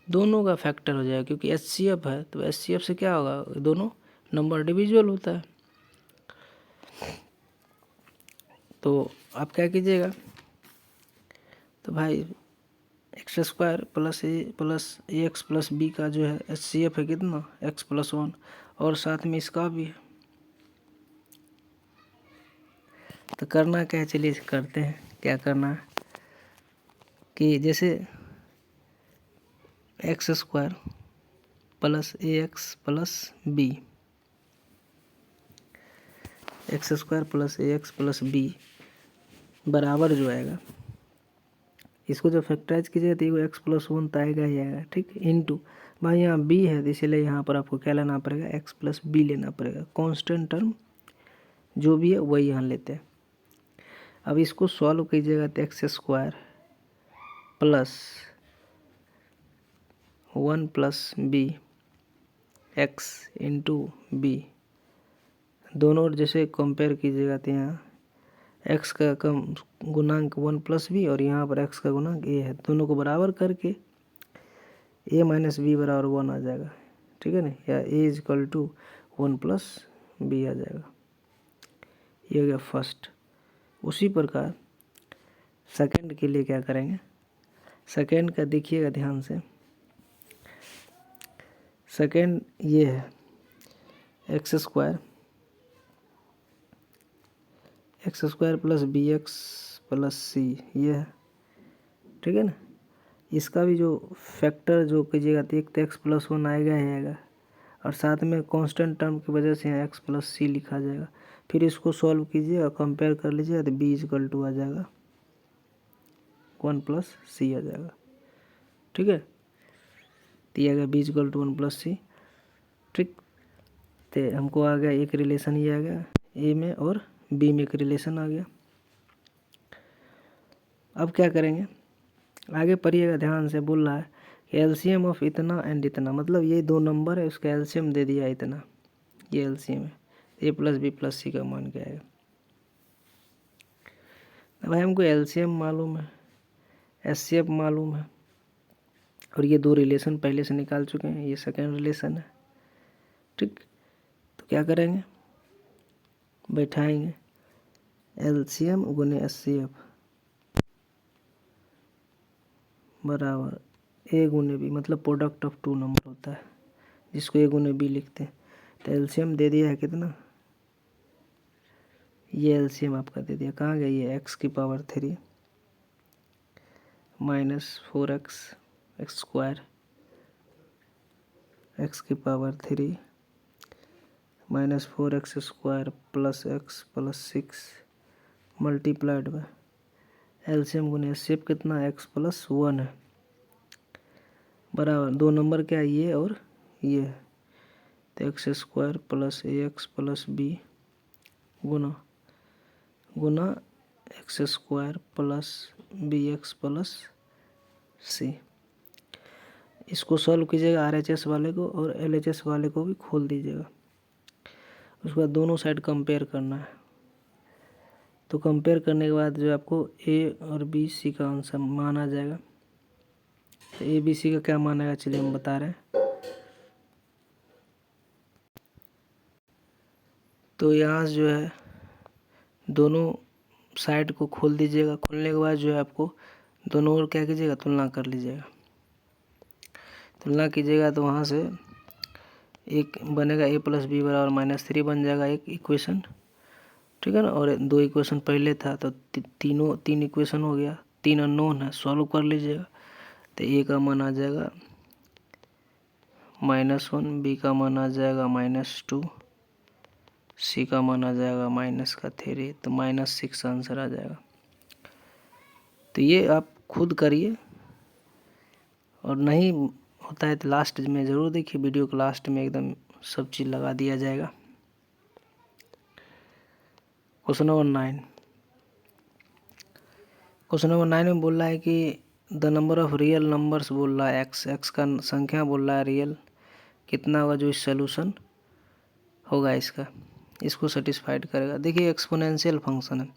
दोनों का फैक्टर हो जाएगा, क्योंकि HCF है तो HCF से क्या होगा, दोनों नंबर डिविजुअल होता है। तो आप क्या कीजिएगा, तो भाई x² plus a x plus B का जो है HCF है कितना, x+1, और साथ में इसका भी है। तो करना क्या है, चलिए करते हैं। क्या करना है कि जैसे x² plus AX plus B, x² plus AX plus B बराबर जो आएगा, इसको जब फैक्टराइज कीजिएगा तो ये x+1 तो आएगा ही आएगा, ठीक। इनटू भाई यहाँ b है तो इसीलिए यहाँ पर आपको क्या लेना पड़ेगा, x प्लस बी लेना पड़ेगा। कांस्टेंट टर्म जो भी है वही यहाँ लेते हैं। अब इसको सॉल्व कीजिएगा तो x² plus 1 plus B X into B, दोनों ओर जैसे कंपेयर कीजिएगा तो यहाँ x का कम गुणांक 1 प्लस बी और यहाँ पर x का गुणांक a है, दोनों को बराबर करके a माइनस बी बराबर 1 आ जाएगा, ठीक है ना, या a equal to 1 plus B आ जाएगा। ये हो गया फर्स्ट। उसी प्रकार सेकंड के लिए क्या करेंगे, सेकंड का देखिएगा ध्यान से। सेकंड ये है x² plus B x plus C, ये है, ठीक है ना। इसका भी जो फैक्टर जो कीजिएगा तो एक तो x+1 आएगा ही आएगा, और साथ में कांस्टेंट टर्म की वजह से यहाँ x प्लस सी लिखा जाएगा। फिर इसको सॉल्व कीजिए और कंपेयर कर लीजिए तो b इजकल टू आ जाएगा 1 प्लस सी आ जाएगा, ठीक है। तो ये आ गया b इजकल टू 1 प्लस सी, ठीक। तो हमको आ गया एक रिलेशन, ये आ गया a में और b में एक रिलेशन आ गया। अब क्या करेंगे, आगे पढ़िएगा ध्यान से। बोल रहा है एलसीएम ऑफ इतना एंड इतना, मतलब ये दो नंबर है, उसका एलसीएम दे दिया इतना, ये एलसीएम है। a प्लस बी प्लस सी का मान क्या आएगा। अब भाई हमको एलसीएम मालूम है, एचसीएफ मालूम है, और ये दो रिलेशन पहले से निकाल चुके हैं, ये सेकेंड रिलेशन है, ठीक। तो क्या करेंगे, बैठाएंगे एलसीएम गुने एचसीएफ बराबर ए गुने बी, मतलब प्रोडक्ट ऑफ टू नंबर होता है, जिसको ए गुने बी लिखते हैं। तो एलसीएम दे दिया है कितना, ये एलसीएम आपका दे दिया, कहाँ गया ये एक्स की power 3 minus 4x x square x की power 3 minus 4x square plus x plus 6 multiplied by LCM गुने एचसीएफ कितना एक्स प्लस 1 है, बराबर दो नंबर क्या है ये और ये, तो x square plus a x plus b गुना गुना x square plus B x plus c. इसको सॉल्व कीजिएगा आरएचएस वाले को और एलएचएस वाले को भी खोल दीजिएगा। उसके बाद दोनों साइड कंपेयर करना है। तो कंपेयर करने के बाद जो आपको ए और बी सी का आंसर मान आ जाएगा। तो ए बी सी का क्या मान आएगा चलिए हम बता रहे हैं। तो यहाँ जो है दोनों साइड को खोल दीजिएगा। खोलने के बाद जो है आपको दोनों ओर क्या कीजिएगा, तुलना कर लीजिएगा। तुलना कीजिएगा तो वहाँ से एक बनेगा ए प्लस बी बराबर -3 बन जाएगा एक इक्वेशन, ठीक है ना। और दो इक्वेशन पहले था तो तीन इक्वेशन हो गया, 3 अननोन है, सॉल्व कर लीजिएगा। तो ए का मान आ जाएगा -1, बी का मान आ जाएगा -2, सी का मान आ जाएगा -3, तो -6 आंसर आ जाएगा। तो ये आप खुद करिए और नहीं होता है तो लास्ट में ज़रूर देखिए, वीडियो के लास्ट में एकदम सब चीज़ लगा दिया जाएगा। क्वेश्चन नंबर 9, क्वेश्चन नंबर 9 में बोल रहा है कि the number of real numbers बोल रहा है एक्स का संख्या बोल रहा है रियल कितना होगा जो इस सोल्यूशन होगा इसको सेटिस्फाइड करेगा। देखिए एक्सपोनेंशियल फंक्शन है,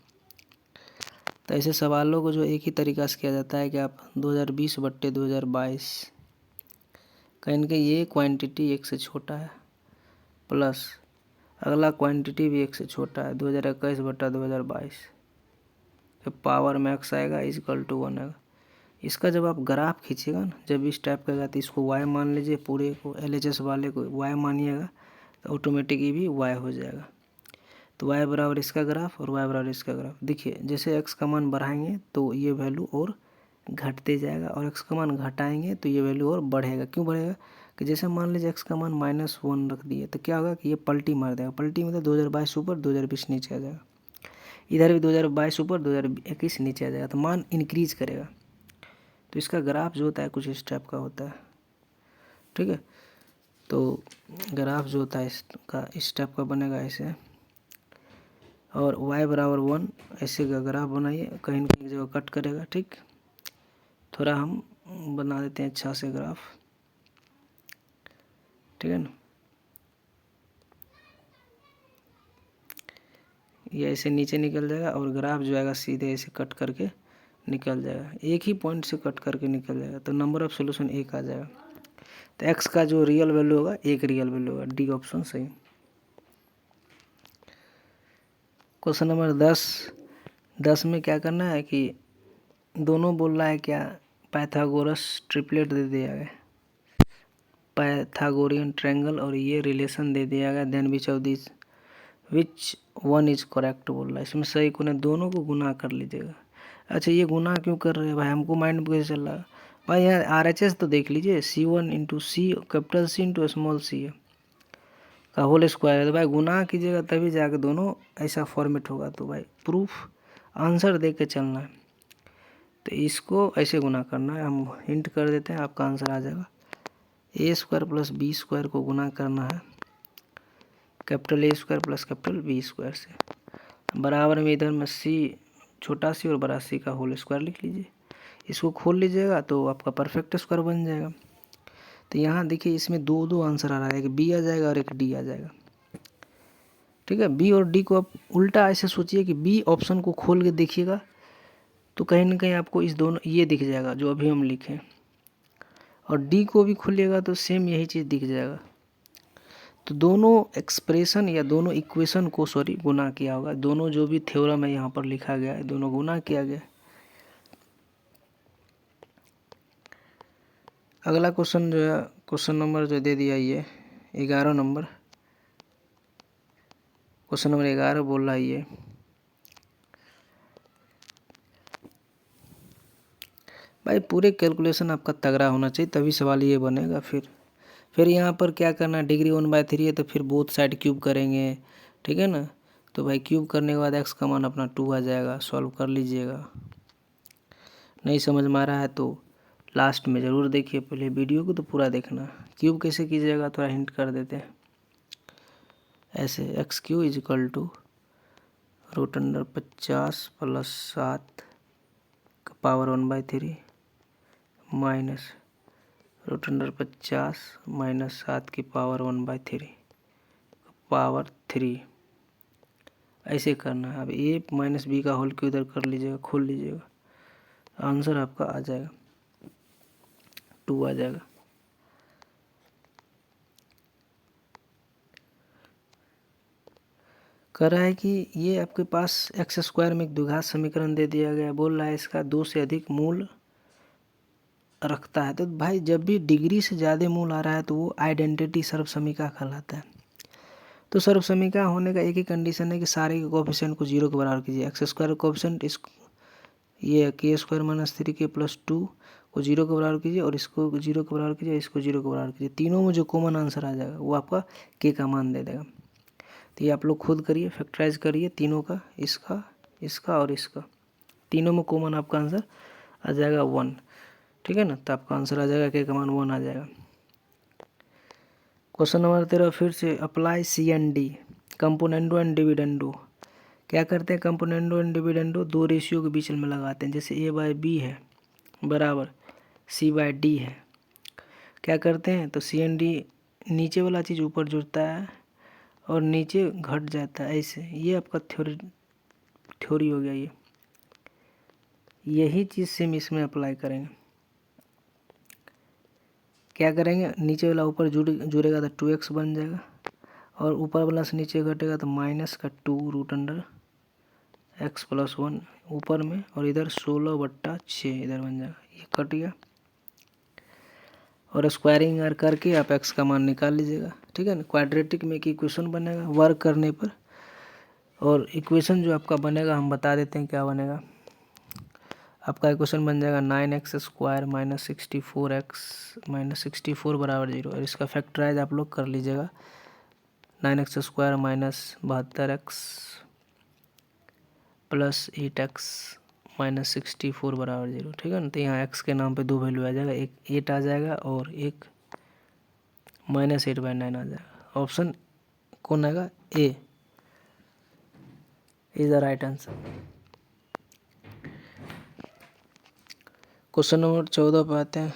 तो ऐसे सवालों को जो एक ही तरीका से किया जाता है कि आप 2020/2022 कहीं ना कहीं ये क्वांटिटी एक से छोटा है प्लस अगला क्वांटिटी भी एक से छोटा है 2021/2022 फिर पावर मैक्स आएगा इक्वल टू 1 आएगा। इसका जब आप ग्राफ खींचिएगा ना, जब इस टाइप का तो इसको y मान लीजिए, पूरे को एलएचएस वाले को y मानिएगा तो ऑटोमेटिक ये भी y हो जाएगा। तो y बराबर इसका ग्राफ और y बराबर इसका ग्राफ। देखिए जैसे x का मान बढ़ाएंगे तो ये वैल्यू और घटते जाएगा और x का मान घटाएंगे तो ये वैल्यू और बढ़ेगा। क्यों बढ़ेगा कि जैसे मान लीजिए x का मान -1 रख दिए तो क्या होगा कि ये पलटी मार देगा। पलटी मतलब 2022 ऊपर 2020 नीचे आ जाएगा, इधर भी 2022 ऊपर 2021 नीचे आ जाएगा, तो मान इंक्रीज करेगा। तो इसका ग्राफ जो होता है कुछ इस टाइप का होता है, ठीक है। तो ग्राफ जो होता है इसका इस टाइप का बनेगा ऐसे, और y बराबर 1 ऐसे का ग्राफ बनाइए, कहीं ना कहीं जगह कट करेगा, ठीक। थोड़ा हम बना देते हैं अच्छा से ग्राफ, ठीक है ना। ये ऐसे नीचे निकल जाएगा और ग्राफ जो आएगा सीधे ऐसे कट करके निकल जाएगा, एक ही पॉइंट से कट करके निकल जाएगा। तो नंबर ऑफ सॉल्यूशन 1 आ जाएगा। तो x का जो रियल वैल्यू होगा एक रियल वैल्यू होगा, डी ऑप्शन सही। क्वेश्चन नंबर 10 में क्या करना है कि दोनों बोल रहा है क्या, पाइथागोरस ट्रिपलेट दे दिया गया, पाइथागोरियन ट्रायंगल और ये रिलेशन दे दिया गया, then which one is correct बोल रहा है। इसमें सही को ने दोनों को गुना कर लीजिएगा। अच्छा ये गुना क्यों कर रहे हैं भाई, हमको माइंड में कैसे चल रहा है भाई। यहाँ आरएचएस तो देख लीजिए, C1 इंटू सी capital C into small C है का होल स्क्वायर है। तो भाई गुना कीजिएगा तभी जाके दोनों ऐसा फॉर्मेट होगा। तो भाई प्रूफ आंसर दे के चलना है, तो इसको ऐसे गुना करना है। हम हिंट कर देते हैं, आपका आंसर आ जाएगा। A² प्लस B² को गुना करना है capital A² plus capital B² से, बराबर में इधर में C छोटा सी और बड़ा सी का होल स्क्वायर लिख लीजिए। इसको खोल लीजिएगा तो आपका परफेक्ट स्क्वायर बन जाएगा। तो यहाँ देखिए इसमें दो आंसर आ रहा है, एक बी आ जाएगा और एक डी आ जाएगा, ठीक है। बी और डी को आप उल्टा ऐसे सोचिए कि बी ऑप्शन को खोल के देखिएगा तो कहीं ना कहीं आपको इस दोनों ये दिख जाएगा जो अभी हम लिखे, और डी को भी खोलिएगा तो सेम यही चीज़ दिख जाएगा। तो दोनों एक्सप्रेशन या दोनों इक्वेशन को गुना किया होगा। दोनों जो भी थ्योरम है यहाँ पर लिखा गया है दोनों गुना किया गया। अगला क्वेश्चन जो है क्वेश्चन नंबर जो दे दिया ये 11 नंबर, क्वेश्चन नंबर 11 बोल रहा है ये, भाई पूरे कैलकुलेशन आपका तगड़ा होना चाहिए तभी सवाल ये बनेगा। फिर यहाँ पर क्या करना है, डिग्री 1/3 है तो फिर बोथ साइड क्यूब करेंगे, ठीक है ना। तो भाई क्यूब करने के बाद x का मान अपना 2 आ जाएगा, सॉल्व कर लीजिएगा। नहीं समझ में आ रहा है तो लास्ट में ज़रूर देखिए, पहले वीडियो को तो पूरा देखना। क्यूब कैसे कीजिएगा थोड़ा हिंट कर देते हैं। ऐसे x³ = √50 + 7 का पावर 1/3 माइनस √50 - 7 की पावर 1/3 पावर 3। ऐसे करना है। अब a - b का होल क्यों इधर कर लीजिएगा, खोल लीजिएगा, आंसर आपका आ जाएगा 2 आ जाएगा। कह रहा है कि ये आपके पास x² में एक द्विघात समीकरण दे दिया गया, बोल रहा है इसका 2 से अधिक मूल रखता है। तो भाई जब भी डिग्री से ज़्यादा मूल आ रहा है तो वो आइडेंटिटी सर्वसमीका कहलाता है। तो सर्वसमीका होने का एक ही कंडीशन है कि सारे के कोफिशिएंट को 0 के बराबर कीजिए। x² कोफिशिएंट ये k² - 3k + 2 को 0 के बराबर कीजिए और इसको 0 के बराबर कीजिए, इसको 0 के बराबर कीजिए। तीनों में जो कॉमन आंसर आ जाएगा वो आपका k का मान दे देगा। तो ये आप लोग खुद करिए, फैक्टराइज करिए तीनों का, इसका, इसका और इसका। तीनों में कॉमन आपका आंसर आ जाएगा 1, ठीक है ना। तो आपका आंसर आ जाएगा k का मान 1 आ जाएगा। क्वेश्चन नंबर 13 फिर से apply CND, componendo and dividendo. क्या करते हैं, कंपोनेंडो एंड डिविडेंडो दो रेशियो के बीच में लगाते हैं। जैसे A/B है बराबर C/D है। क्या करते हैं तो CND नीचे वाला चीज़ ऊपर जुड़ता है और नीचे घट जाता है, ऐसे। ये आपका थ्योरी हो गया। यही चीज़ सेम इसमें अप्लाई करेंगे। क्या करेंगे, नीचे वाला ऊपर जुड़ेगा तो 2x बन जाएगा और ऊपर वाला से नीचे घटेगा तो -2 √x + 1 ऊपर में, और इधर 16/6 इधर बन जाएगा, ये कट गया। और स्क्वायरिंग करके आप x का मान निकाल लीजिएगा, ठीक है ना। क्वाड्रेटिक में एक इक्वेशन बनेगा वर्क करने पर, और इक्वेशन जो आपका बनेगा हम बता देते हैं क्या बनेगा। आपका इक्वेशन बन जाएगा 9x² - 64x - 64 = 0, और इसका फैक्टराइज आप लोग कर लीजिएगा। 9x² - 72x + 8x - 64 = 0, ठीक है ना। तो यहाँ x के नाम पे 2 वैल्यू आ जाएगा, एक 8 आ जाएगा और एक -8/9 आ जाएगा। ऑप्शन कौन आएगा, A is the right answer. Question number 14 पे आते हैं।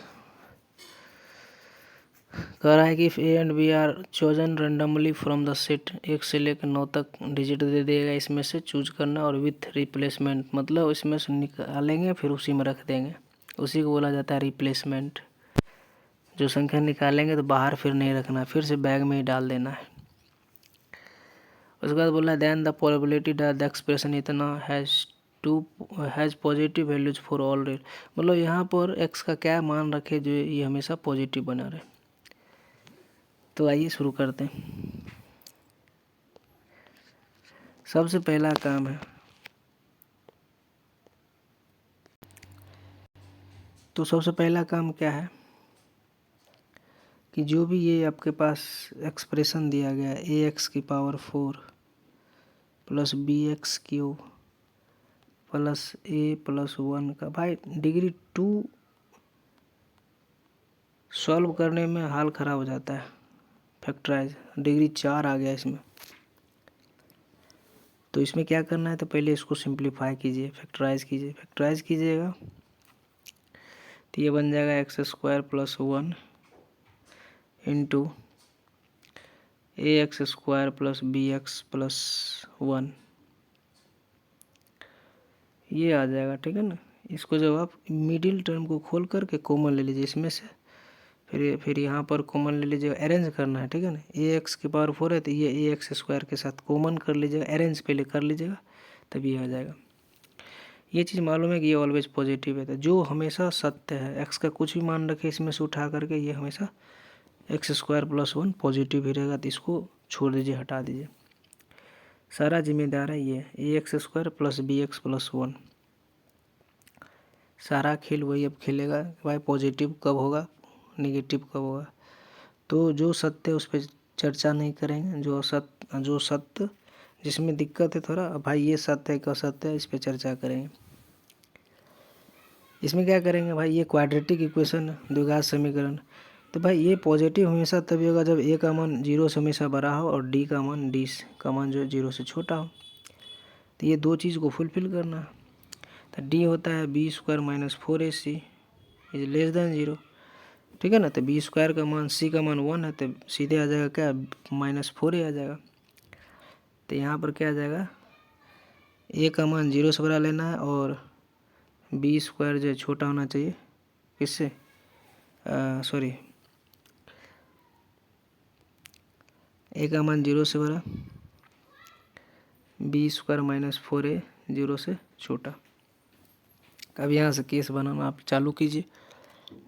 कह रहा है कि if A and B are chosen randomly from the set, 1 से लेकर 9 तक डिजिट दे देगा, इसमें से चूज करना और विथ रिप्लेसमेंट, मतलब इसमें से निकालेंगे फिर उसी में रख देंगे, उसी को बोला जाता है रिप्लेसमेंट। जो संख्या निकालेंगे तो बाहर फिर नहीं रखना, फिर से बैग में ही डाल देना है। उसके बाद बोला है then the probability that the expression इतना has positive values for all rate, मतलब यहाँ पर x का क्या मान रखे जो ये हमेशा पॉजिटिव बना रहे। तो आइए शुरू करते हैं। सबसे पहला काम है, तो सबसे पहला काम क्या है कि जो भी ये आपके पास एक्सप्रेशन दिया गया है ax⁴ + bx³ + a + 1 का, भाई डिग्री 2 सॉल्व करने में हाल ख़राब हो जाता है। फैक्टराइज डिग्री 4 आ गया इसमें, तो इसमें क्या करना है, तो पहले इसको सिंप्लीफाई कीजिए, फैक्टराइज कीजिएगा। तो ये बन जाएगा x² + 1 * ax² + bx + 1, ये आ जाएगा, ठीक है ना। इसको जब आप मिडिल टर्म को खोल करके कॉमन ले लीजिए इसमें से, फिर यहाँ पर कॉमन ले लीजिएगा, अरेंज करना है, ठीक है ना। ax⁴ है तो ये ax² के साथ कॉमन कर लीजिएगा, अरेंज पहले कर लीजिएगा, तब ये आ जाएगा। ये चीज़ मालूम है कि ये ऑलवेज पॉजिटिव है, तो जो हमेशा सत्य है, x का कुछ भी मान रखे इसमें से उठा करके, ये हमेशा x² + 1 पॉजिटिव ही रहेगा, तो इसको छोड़ दीजिए, हटा दीजिए। सारा जिम्मेदार है ये ax² प्लस bx+1। सारा खेल वही अब खेलेगा भाई, पॉजिटिव कब होगा नेगेटिव कब होगा। तो जो सत्य उस पर चर्चा नहीं करेंगे, जो सत्य जिसमें दिक्कत है थोड़ा, भाई ये सत्य है क्या असत्य है, इस पर चर्चा करेंगे। इसमें क्या करेंगे भाई, ये क्वाड्रेटिक इक्वेशन है, द्विघात समीकरण। तो भाई ये पॉजिटिव हमेशा तभी होगा जब a का मान 0 से हमेशा बड़ा हो और d का मान जो है 0 से छोटा हो। तो ये दो चीज़ को फुलफिल करना है। तो d होता है b² - 4ac is less than 0, ठीक है ना। तो b² का मान c का मान 1 है, तो सीधे आ जाएगा क्या, -4a आ जाएगा। तो यहाँ पर क्या आ जाएगा, a का मान 0 से बड़ा लेना है और b² जो है छोटा होना चाहिए किससे, सॉरी a का मान 0 से बड़ा, b² - 4a 0 से छोटा। अब यहाँ से केस बनाना आप चालू कीजिए।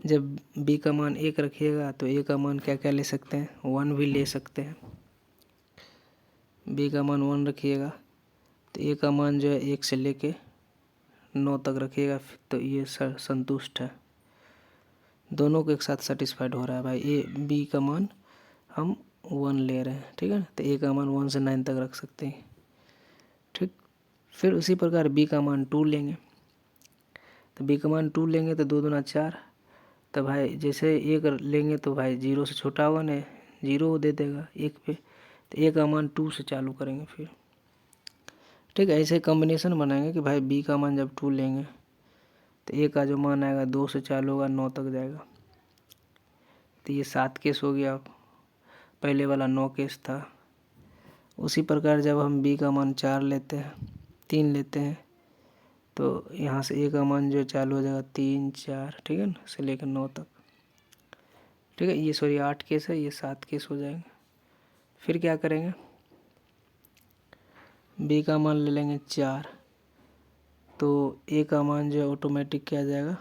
जब b का मान 1 रखिएगा तो a का मान क्या क्या ले सकते हैं, 1 भी ले सकते हैं। b का मान 1 रखिएगा तो a का मान जो है 1 से लेके 9 तक रखिएगा, तो ये संतुष्ट है, दोनों को एक साथ सेटिस्फाइड हो रहा है भाई। b का मान हम 1 ले रहे हैं, ठीक है ना। तो a का मान 1 से 9 तक रख सकते हैं, ठीक। फिर उसी प्रकार b का मान 2 लेंगे, तो b का मान 2 लेंगे तो 2 दूना 4। तो भाई जैसे 1 लेंगे तो भाई 0 से छोटा होगा ना, 0 दे देगा 1 पे। तो a का मान 2 से चालू करेंगे फिर, ठीक है। ऐसे कॉम्बिनेशन बनाएंगे कि भाई b का मान जब 2 लेंगे तो a का जो मान आएगा 2 से चालू होगा 9 तक जाएगा। तो ये 7 केस हो गया, पहले वाला 9 केस था। उसी प्रकार जब हम b का मान 4 लेते हैं, 3 लेते हैं, तो यहाँ से a का मान जो चालू हो जाएगा 3 4, ठीक है ना, से लेकर 9 तक, ठीक है। ये सॉरी 8 केस है, ये 7 केस हो जाएंगे। फिर क्या करेंगे, b का मान ले लेंगे 4, तो a का मान जो है ऑटोमेटिक क्या आ जाएगा,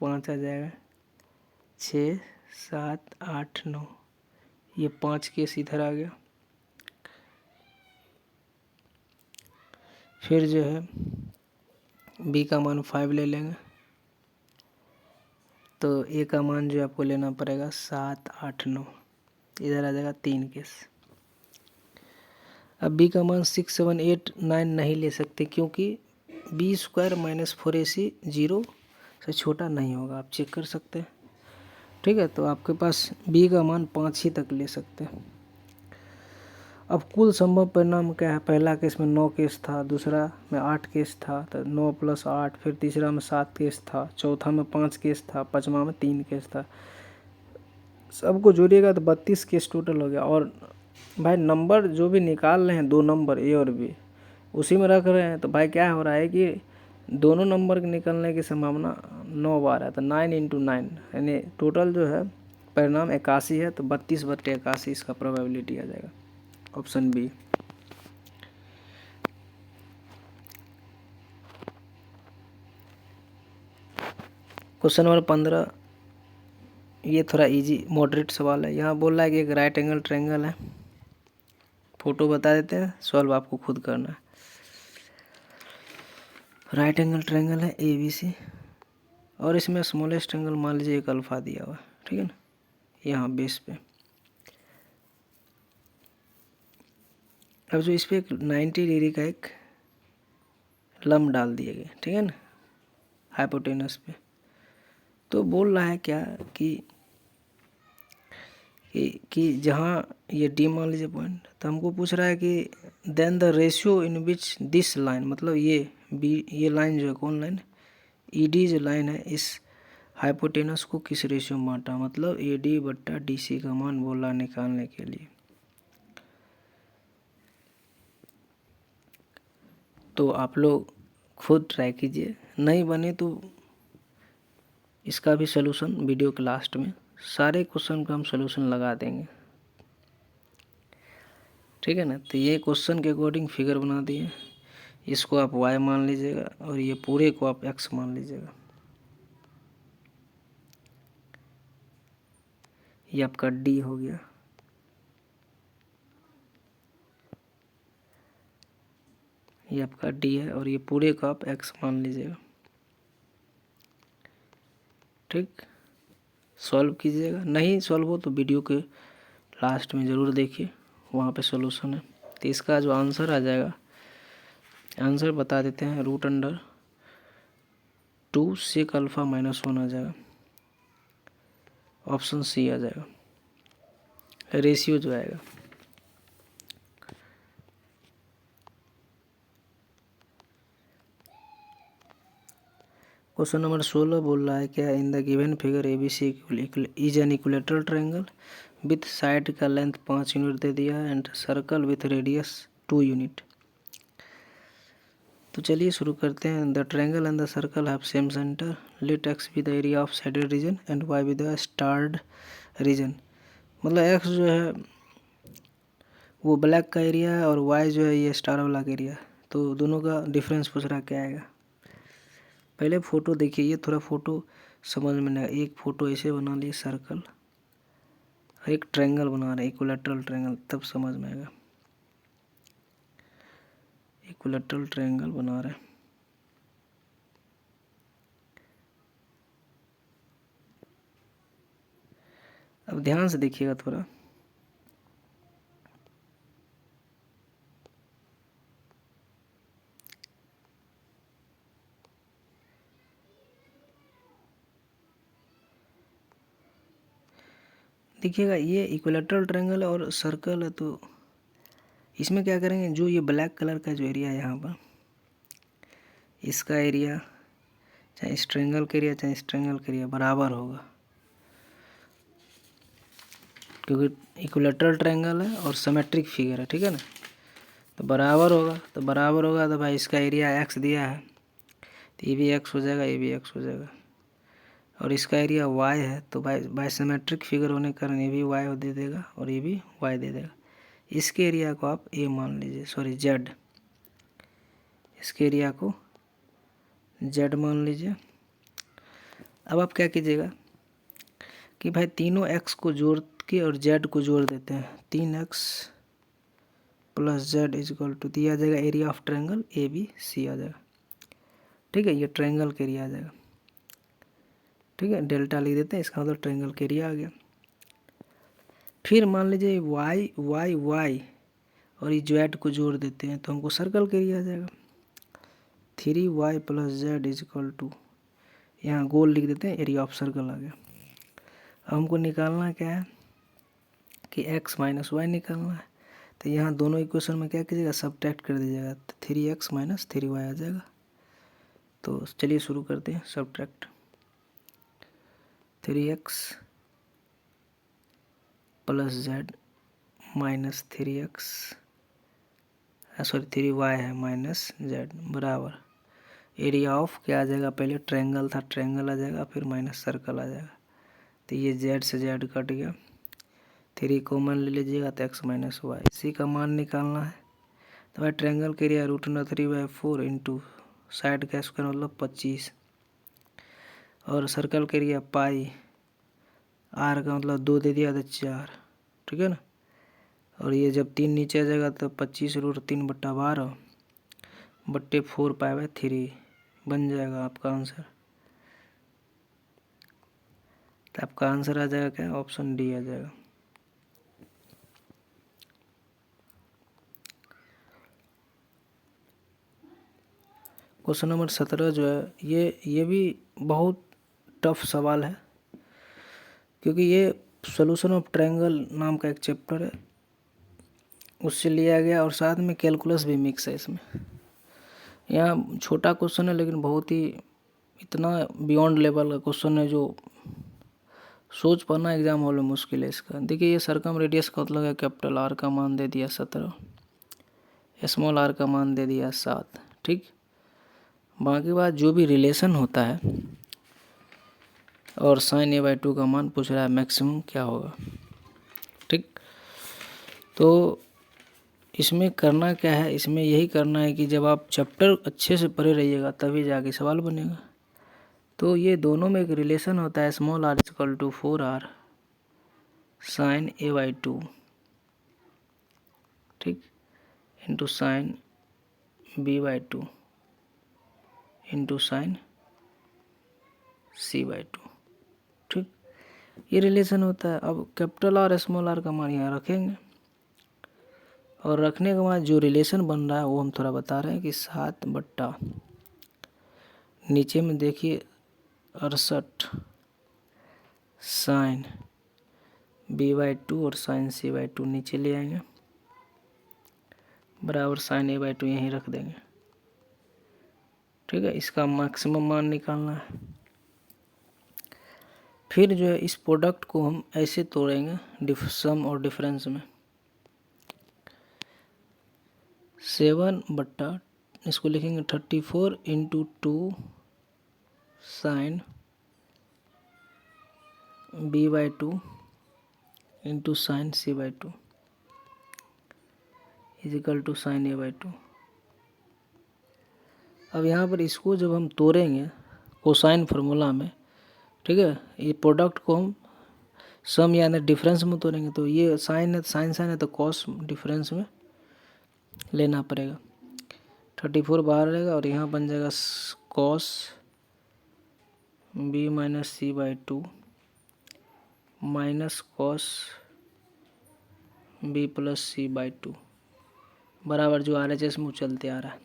5 आ जाएगा, 6 7 8 9, ये 5 केस इधर आ गया। फिर जो है b का मान 5 ले लेंगे, तो a का मान जो आपको लेना पड़ेगा 7 8 9, इधर आ जाएगा 3 केस। अब b का मान 6 7 8 9 नहीं ले सकते, क्योंकि b² - 4ac 0 से छोटा नहीं होगा, आप चेक कर सकते हैं, ठीक है। तो आपके पास b का मान 5 ही तक ले सकते हैं। अब कुल संभव परिणाम क्या है, पहला केस में 9 केस था, दूसरा में 8 केस था, तो 9 + 8, फिर तीसरा में 7 केस था, चौथा में 5 केस था, पाँचवा में 3 केस था। सबको जोड़िएगा तो 32 केस टोटल हो गया। और भाई नंबर जो भी निकाल रहे हैं, 2 नंबर a और b उसी में रख रहे हैं, तो भाई क्या हो रहा है कि दोनों नंबर के निकलने की संभावना 9 बार है, तो 9 × 9 यानी टोटल जो है परिणाम 81 है, तो 32/81 इसका प्रोबेबिलिटी आ जाएगा, ऑप्शन बी। क्वेश्चन नंबर 15, ये थोड़ा इजी मॉडरेट सवाल है। यहाँ बोल रहा है कि एक राइट एंगल ट्रायंगल है, फोटो बता देते हैं, सॉल्व आपको खुद करना है। राइट एंगल ट्रायंगल है ABC, और इसमें स्मॉलेस्ट एंगल मान लीजिए एक अल्फा दिया हुआ है, ठीक है ना, यहाँ बेस पे। अब जो इस पर 90 डिग्री का एक लंब डाल दिए गए, ठीक है ना, हाइपोटेनस पे। तो बोल रहा है क्या कि जहाँ ये D मान लीजिए पॉइंट, तो हमको पूछ रहा है कि then the ratio in which this line, मतलब ये लाइन जो है कौन लाइन, ED जो लाइन है, इस हाइपोटेनस को किस रेशियो में बांटा, मतलब AD/DC का मान बोला निकालने के लिए। तो आप लोग खुद ट्राई कीजिए, नहीं बने तो इसका भी सलूशन वीडियो के लास्ट में, सारे क्वेश्चन का हम सलूशन लगा देंगे, ठीक है ना। तो ये क्वेश्चन के अकॉर्डिंग फिगर बना दिए, इसको आप y मान लीजिएगा और ये पूरे को आप x मान लीजिएगा। ये आपका D हो गया। ये आपका डी है और ये पूरे को आप एक्स मान लीजिएगा। ठीक, सॉल्व कीजिएगा। नहीं सॉल्व हो तो वीडियो के लास्ट में ज़रूर देखिए, वहाँ पे सॉल्यूशन है। तो इसका जो आंसर आ जाएगा, आंसर बता देते हैं, √2 सेक अल्फ़ा -1 आ जाएगा। ऑप्शन सी आ जाएगा, रेशियो जो आएगा। क्वेश्चन नंबर 16 बोल रहा है क्या in the given figure ABC is an equilateral triangle with side का लेंथ 5 यूनिट दे दिया है and circle with radius 2 unit. तो चलिए शुरू करते हैं। The triangle and the circle have same centre, let x be the area of shaded region and y be the starred region. मतलब एक्स जो है वो ब्लैक का एरिया है और वाई जो है ये स्टार वाला का एरिया है। तो दोनों का डिफरेंस पूछ रहा क्या आएगा। पहले फ़ोटो देखिए, ये थोड़ा फ़ोटो समझ में नहीं आया। एक फ़ोटो ऐसे बना लिए सर्कल और एक ट्रायंगल बना रहे हैं, इक्विलेटरल ट्रायंगल, तब समझ में आएगा। इक्विलेटरल ट्रायंगल बना रहे हैं। अब ध्यान से देखिएगा थोड़ा। देखिएगा ये इक्विलेटरल ट्रायंगल है और सर्कल है, तो इसमें क्या करेंगे, जो ये ब्लैक कलर का जो एरिया है यहाँ पर, इसका एरिया चाहे इस ट्रायंगल का एरिया चाहे इस ट्रायंगल का एरिया बराबर होगा, क्योंकि इक्विलेटरल ट्रायंगल है और सिमेट्रिक फिगर है। ठीक है ना, तो बराबर होगा। तो बराबर होगा तो भाई इसका एरिया एक्स दिया है तो ये भी एक्स हो जाएगा, ये भी एक्स हो जाएगा। और इसका एरिया वाई है तो बाय सिमेट्रिक फिगर होने के कारण ये भी वाई दे देगा और ये भी वाई दे देगा। इसके एरिया को आप ए मान लीजिए, सॉरी जेड, इसके एरिया को जेड मान लीजिए। अब आप क्या कीजिएगा कि भाई तीनों एक्स को जोड़ के और जेड को जोड़ देते हैं। 3x + z = दिया जाएगा एरिया ऑफ ट्रायंगल ABC आ जाएगा। ठीक है, ये ट्रायंगल का एरिया आ जाएगा। ठीक है, डेल्टा लिख देते हैं, इसका मतलब ट्रायंगल का एरिया आ गया। फिर मान लीजिए वाई वाई वाई और ये जेड को जोड़ देते हैं तो हमको सर्कल का एरिया आ जाएगा। 3y + z = यहाँ गोल लिख देते हैं, एरिया ऑफ सर्कल आ गया। अब हमको निकालना क्या है कि x - y निकालना है। तो यहाँ दोनों इक्वेशन में क्या कीजिएगा, सब्ट्रैक्ट कर दीजिएगा, तो 3x - 3y आ जाएगा। तो चलिए शुरू करते हैं subtract. 3x + z - 3x, sorry 3y है -z बराबर एरिया ऑफ क्या आ जाएगा, पहले ट्रायंगल था, ट्रायंगल आ जाएगा, फिर माइनस सर्कल आ जाएगा। तो ये z से z कट गया, 3 कॉमन ले लीजिएगा तो x - y, इसी का मान निकालना है। तो भाई ट्रायंगल के एरिया √3/4 इंटू साइड का स्क्वायर मतलब 25 और सर्कल के एरिया पाई, r का मतलब 2 दे दिया तो 4। ठीक है ना, और ये जब 3 नीचे आ जाएगा तो 25 √3/12 बट्टे 4π/3 बन जाएगा आपका आंसर। तो आपका आंसर आ जाएगा क्या, ऑप्शन डी आ जाएगा। क्वेश्चन नंबर 17 जो है ये भी बहुत टफ सवाल है, क्योंकि ये सॉल्यूशन ऑफ ट्रायंगल नाम का एक चैप्टर है, उससे लिया गया और साथ में कैलकुलस भी मिक्स है इसमें। यहाँ छोटा क्वेश्चन है लेकिन बहुत ही इतना बियॉन्ड लेवल का क्वेश्चन है जो सोच पाना एग्जाम हॉल में मुश्किल है इसका। देखिए ये सरकम रेडियस का मतलब है, कैपिटल R का मान दे दिया 17, स्मॉल r का मान दे दिया 7। ठीक, बाकी बात जो भी रिलेशन होता है और sin a/2 का मान पूछ रहा है मैक्सिमम क्या होगा। ठीक, तो इसमें करना क्या है, इसमें यही करना है कि जब आप चैप्टर अच्छे से पढ़े रहिएगा तभी जाके सवाल बनेगा। तो ये दोनों में एक रिलेशन होता है, small r = 4r sin a/2, ठीक, into sin b/2 into sine c/2। ठीक, ये रिलेशन होता है। अब कैपिटल और स्मॉल आर का मान यहाँ रखेंगे और रखने के बाद जो रिलेशन बन रहा है वो हम थोड़ा बता रहे हैं कि 7/, नीचे में देखिए 68 साइन b/2 और साइन c/2 नीचे ले आएंगे, बराबर साइन a/2 यहीं रख देंगे। ठीक है, इसका मैक्सिमम मान निकालना है। फिर जो है इस प्रोडक्ट को हम ऐसे तोड़ेंगे सम और डिफरेंस में। 7/, इसको लिखेंगे 34 into 2 sine b/2 into sine c/2 equal to sine a/2। अब यहाँ पर इसको जब हम तोड़ेंगे कोसाइन फार्मूला में, ठीक है, ये प्रोडक्ट को हम सम यानी डिफरेंस में तोड़ेंगे, तो ये साइन है, साइन साइन है तो कॉस डिफरेंस में लेना पड़ेगा। 34 बाहर रहेगा और यहाँ बन जाएगा cos b minus c/2 minus cos b plus c/2 बराबर जो RHS में चलते आ रहा है।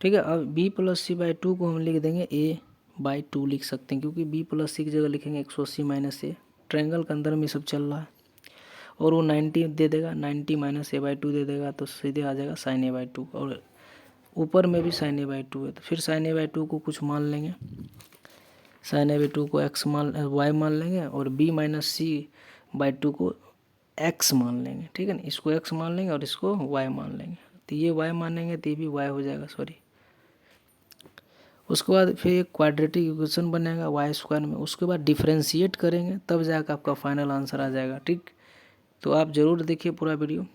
ठीक है, अब b प्लस c/2 को हम लिख देंगे a/2 लिख सकते हैं, क्योंकि b प्लस c की जगह लिखेंगे 180 माइनस a। ट्रायंगल के अंदर में सब चल रहा है और वो 90 दे देगा, 90 माइनस a/2 दे देगा तो सीधे आ जाएगा साइन a/2, और ऊपर में भी साइन a/2 है तो फिर साइन a/2 को कुछ मान लेंगे, साइन a/2 को y मान लेंगे और b माइनस c/2 को x मान लेंगे। ठीक है ना, इसको x मान लेंगे और इसको y मान लेंगे, तो ये y मानेंगे तो ये भी y हो जाएगा, सॉरी। उसके बाद फिर एक क्वाड्रेटिक इक्वेशन बनेगा y² में, उसके बाद डिफरेंशिएट करेंगे तब जाकर आपका फाइनल आंसर आ जाएगा। ठीक, तो आप ज़रूर देखिए पूरा वीडियो।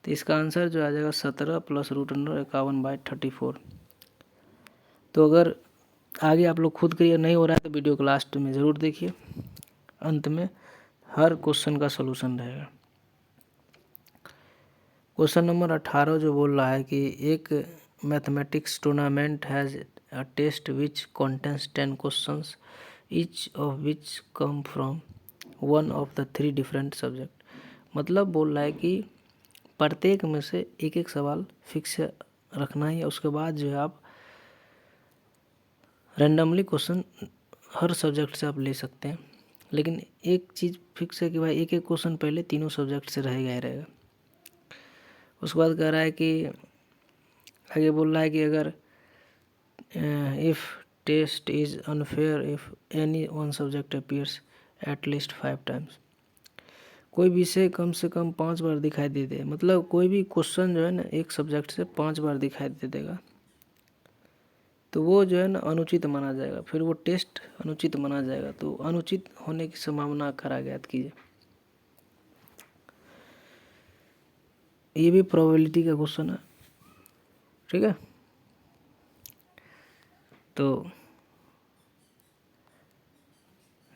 तो इसका आंसर जो आ जाएगा 17 प्लस √51/34। तो अगर आगे आप लोग खुद क्लियर नहीं हो रहा है तो वीडियो को लास्ट में ज़रूर देखिए, अंत में हर क्वेश्चन का सलूशन रहेगा। क्वेश्चन नंबर 18 जो बोल रहा है कि एक mathematics tournament has a test which contains 10 questions each of which come from one of the 3 different subject. मतलब बोल रहा है कि प्रत्येक में से एक एक सवाल फिक्स रखना है, उसके बाद जो है आप रैंडमली क्वेश्चन हर सब्जेक्ट से आप ले सकते हैं, लेकिन एक चीज़ फिक्स है कि भाई एक एक क्वेश्चन पहले तीनों सब्जेक्ट से रहेगा ही रहेगा। उसके बाद कह रहा है कि आगे बोल रहा है कि अगर if test is unfair if any one subject appears at least 5 times. कोई विषय कम से कम 5 बार दिखाई दे दे, मतलब कोई भी क्वेश्चन जो है ना एक सब्जेक्ट से 5 बार दिखाई दे देगा तो वो जो है ना अनुचित माना जाएगा, फिर वो टेस्ट अनुचित माना जाएगा। तो अनुचित होने की संभावना खरा ज्ञात कीजिए। ये भी प्रोबेबिलिटी का क्वेश्चन है। ठीक है, तो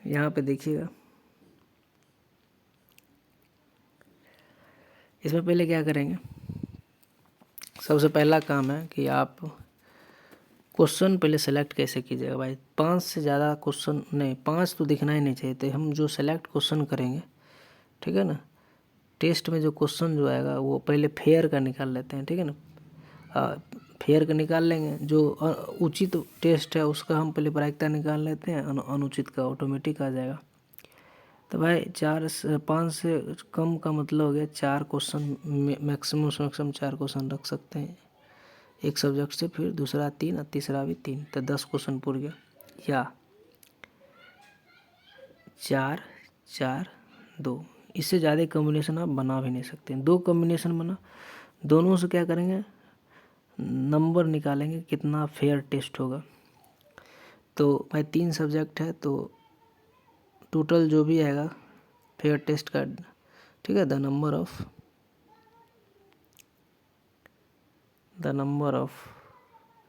यहाँ पे देखिएगा, इसमें पहले क्या करेंगे, सबसे पहला काम है कि आप क्वेश्चन पहले सेलेक्ट कैसे कीजिएगा। भाई 5 से ज़्यादा क्वेश्चन नहीं, 5 तो दिखना ही नहीं चाहिए, तो हम जो सेलेक्ट क्वेश्चन करेंगे, ठीक है ना, टेस्ट में जो क्वेश्चन जो आएगा वो पहले फेयर का निकाल लेते हैं। ठीक है ना, फेयर का निकाल लेंगे, जो उचित टेस्ट है उसका हम पहले प्रायिकता निकाल लेते हैं, अनुचित का ऑटोमेटिक आ जाएगा। तो भाई 5 से कम का मतलब हो गया 4 क्वेश्चन, मैक्सिमम से मैक्सिमम 4 क्वेश्चन रख सकते हैं एक सब्जेक्ट से, फिर दूसरा 3 और तीसरा भी 3, तो 10 क्वेश्चन पूर गया। या 4 4 2, इससे ज़्यादा कॉम्बिनेशन आप बना भी नहीं सकते। 2 कॉम्बिनेशन बना, दोनों से क्या करेंगे, नंबर निकालेंगे कितना फेयर टेस्ट होगा। तो भाई 3 सब्जेक्ट है तो टोटल जो भी आएगा फेयर टेस्ट का, ठीक है, the number of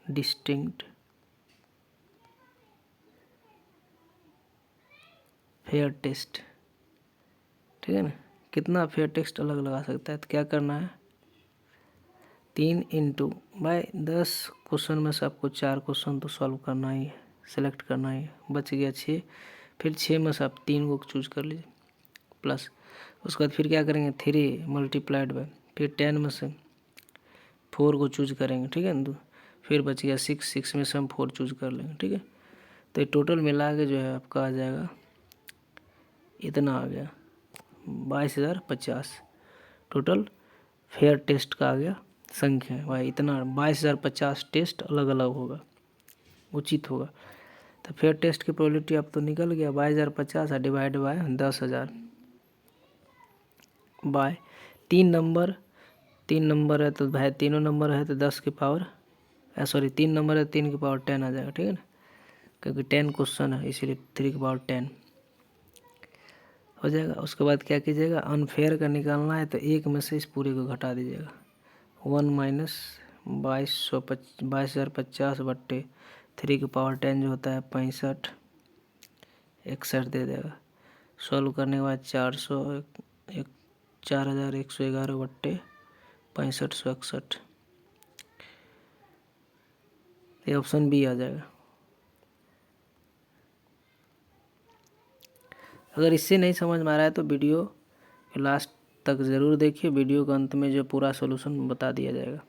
distinct fair test, ठीक है ना, कितना फेयर टेस्ट अलग लगा सकता है। तो क्या करना है, 3 इंटू भाई 10 क्वेश्चन में से आपको 4 क्वेश्चन तो सॉल्व करना ही है, सेलेक्ट करना ही है। बच गया 6, फिर 6 में से आप 3 को चूज कर लीजिए प्लस। उसके बाद फिर क्या करेंगे 3 मल्टीप्लाइड बाय, फिर 10 में से 4 को चूज करेंगे, ठीक है ना। फिर बच गया 6 में से हम 4 चूज कर लेंगे, ठीक है। तो ये टोटल मिला के जो है आपका आ जाएगा, इतना आ गया 22,050। टोटल फेयर टेस्ट का आ गया संख्या भाई, इतना 22,050 टेस्ट अलग अलग होगा, उचित होगा। तो फेयर टेस्ट की प्रोबेबिलिटी अब तो निकल गया 22,050 डिवाइड बाय 10,000 बाय 3 नंबर है तो भाई तीनों नंबर है तो 10 की पावर 3 नंबर है 3 की पावर 10 आ जाएगा, ठीक है ना, क्योंकि 10 क्वेश्चन है इसीलिए 3 की पावर 10 हो जाएगा। उसके बाद क्या कीजिएगा, अनफेयर का निकालना है तो 1 में से इस पूरे को घटा दीजिएगा। 1 माइनस 22,050 बट्टे 3 की पावर 10 जो होता है 65 61 दे देगा। सॉल्व करने के बाद 4,111 बट्टे 6561, ये ऑप्शन बी आ जाएगा। अगर इससे नहीं समझ में आ रहा है तो वीडियो के लास्ट तक ज़रूर देखिए, वीडियो के अंत में जो पूरा सॉल्यूशन बता दिया जाएगा।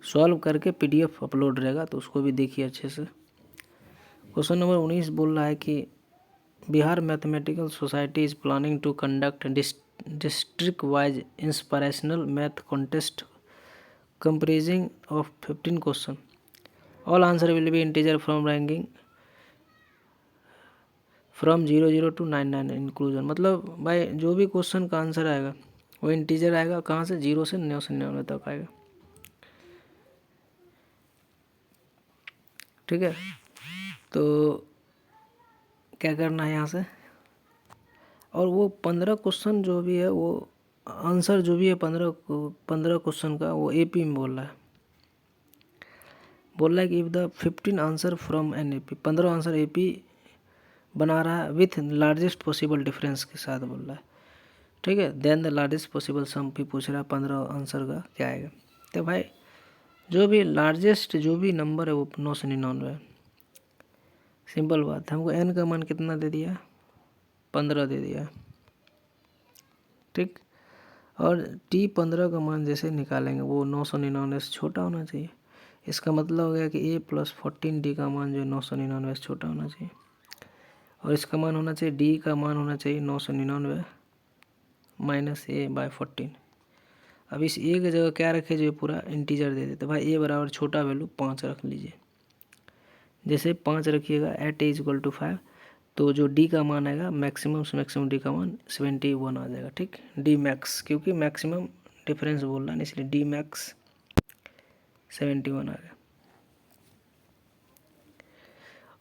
सॉल्व करके पीडीएफ अपलोड रहेगा तो उसको भी देखिए अच्छे से। क्वेश्चन नंबर 19 बोल रहा है कि Bihar mathematical society is planning to conduct district wise inspirational math contest comprising of 15 question. All answer will be integer from ranking from 00 to 99 inclusion. मतलब भाई जो भी क्वेश्चन का आंसर आएगा वो इंटीजर आएगा, कहाँ से 0 से 999 तक आएगा, ठीक है। तो क्या करना है यहाँ से, और वो 15 क्वेश्चन जो भी है वो आंसर जो भी है 15 क्वेश्चन का वो एपी में बोल रहा है कि if the 15 answer from an AP, 15 answer AP बना रहा है विथ लार्जेस्ट पॉसिबल डिफरेंस के साथ बोल रहा है, ठीक है। देन द लार्जेस्ट पॉसिबल सम भी पूछ रहा है 15 आंसर का क्या आएगा। तो भाई जो भी लार्जेस्ट जो भी नंबर है वो 999 है, सिंपल बात है। हमको एन का मान कितना दे दिया, 15 दे दिया, ठीक। और टी 15 का मान जैसे निकालेंगे वो 999 से छोटा होना चाहिए। इसका मतलब हो गया कि ए प्लस 14 डी का मान जो है 999 से छोटा होना चाहिए, और इसका मान होना चाहिए डी का मान होना चाहिए 999 माइनस ए बाय 14। अब इस ए की जगह क्या रखे, जो पूरा इंटीजर दे देते भाई, ए बराबर छोटा वैल्यू 5 रख लीजिए। जैसे 5 रखिएगा एट ए इक्वल टू 5, तो जो डी का मान आएगा मैक्सिमम से मैक्सिमम डी का मान 71 आ जाएगा, ठीक। डी मैक्स क्योंकि मैक्सिमम डिफरेंस बोल रहा है इसलिए डी मैक्स 71 आ गया।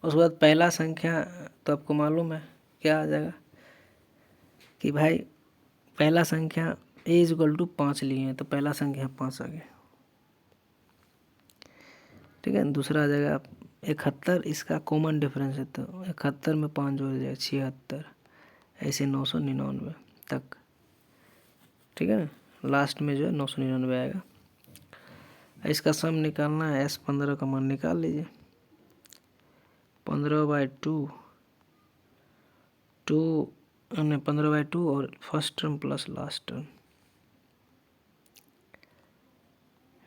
उसके बाद पहला संख्या तो आपको मालूम है क्या आ जाएगा कि भाई पहला संख्या ए इक्वल टू 5 लिए हैं तो पहला संख्या 5 आ गया, ठीक है। दूसरा आ जाएगा 71, इसका कॉमन डिफरेंस है तो 71 में 5 जोड़ जाएगा 76, ऐसे 999 तक, ठीक है। लास्ट में जो है 999 आएगा। इसका सम निकालना है, S15 का मान निकाल लीजिए, 15/2 15/2 और first term plus last term,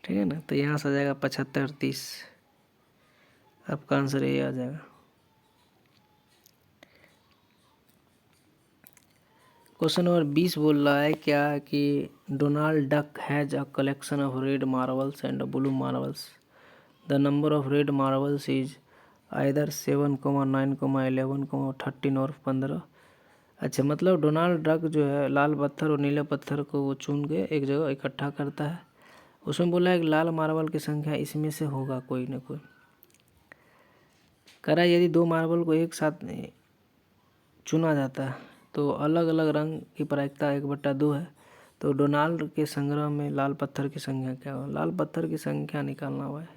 ठीक है ना। तो यहाँ से आ जाएगा 75 30, आपका आंसर ये आ जाएगा। क्वेश्चन नंबर 20 बोल रहा है क्या कि Donald duck has a collection of red marbles and blue marbles, the number of red marbles is either 7, 9, 11, 13 और 15। अच्छा, मतलब डोनाल्ड डक जो है लाल पत्थर और नीले पत्थर को वो चुन के एक जगह इकट्ठा करता है। उसमें बोला है कि लाल मार्बल की संख्या इसमें से होगा कोई ना कोई। कह रहा है यदि 2 मार्बल को एक साथ चुना जाता है तो अलग अलग रंग की प्रायिकता 1/2 है, तो डोनाल्ड के संग्रह में लाल पत्थर की संख्या क्या होगा। लाल पत्थर की संख्या निकालना हुआ है।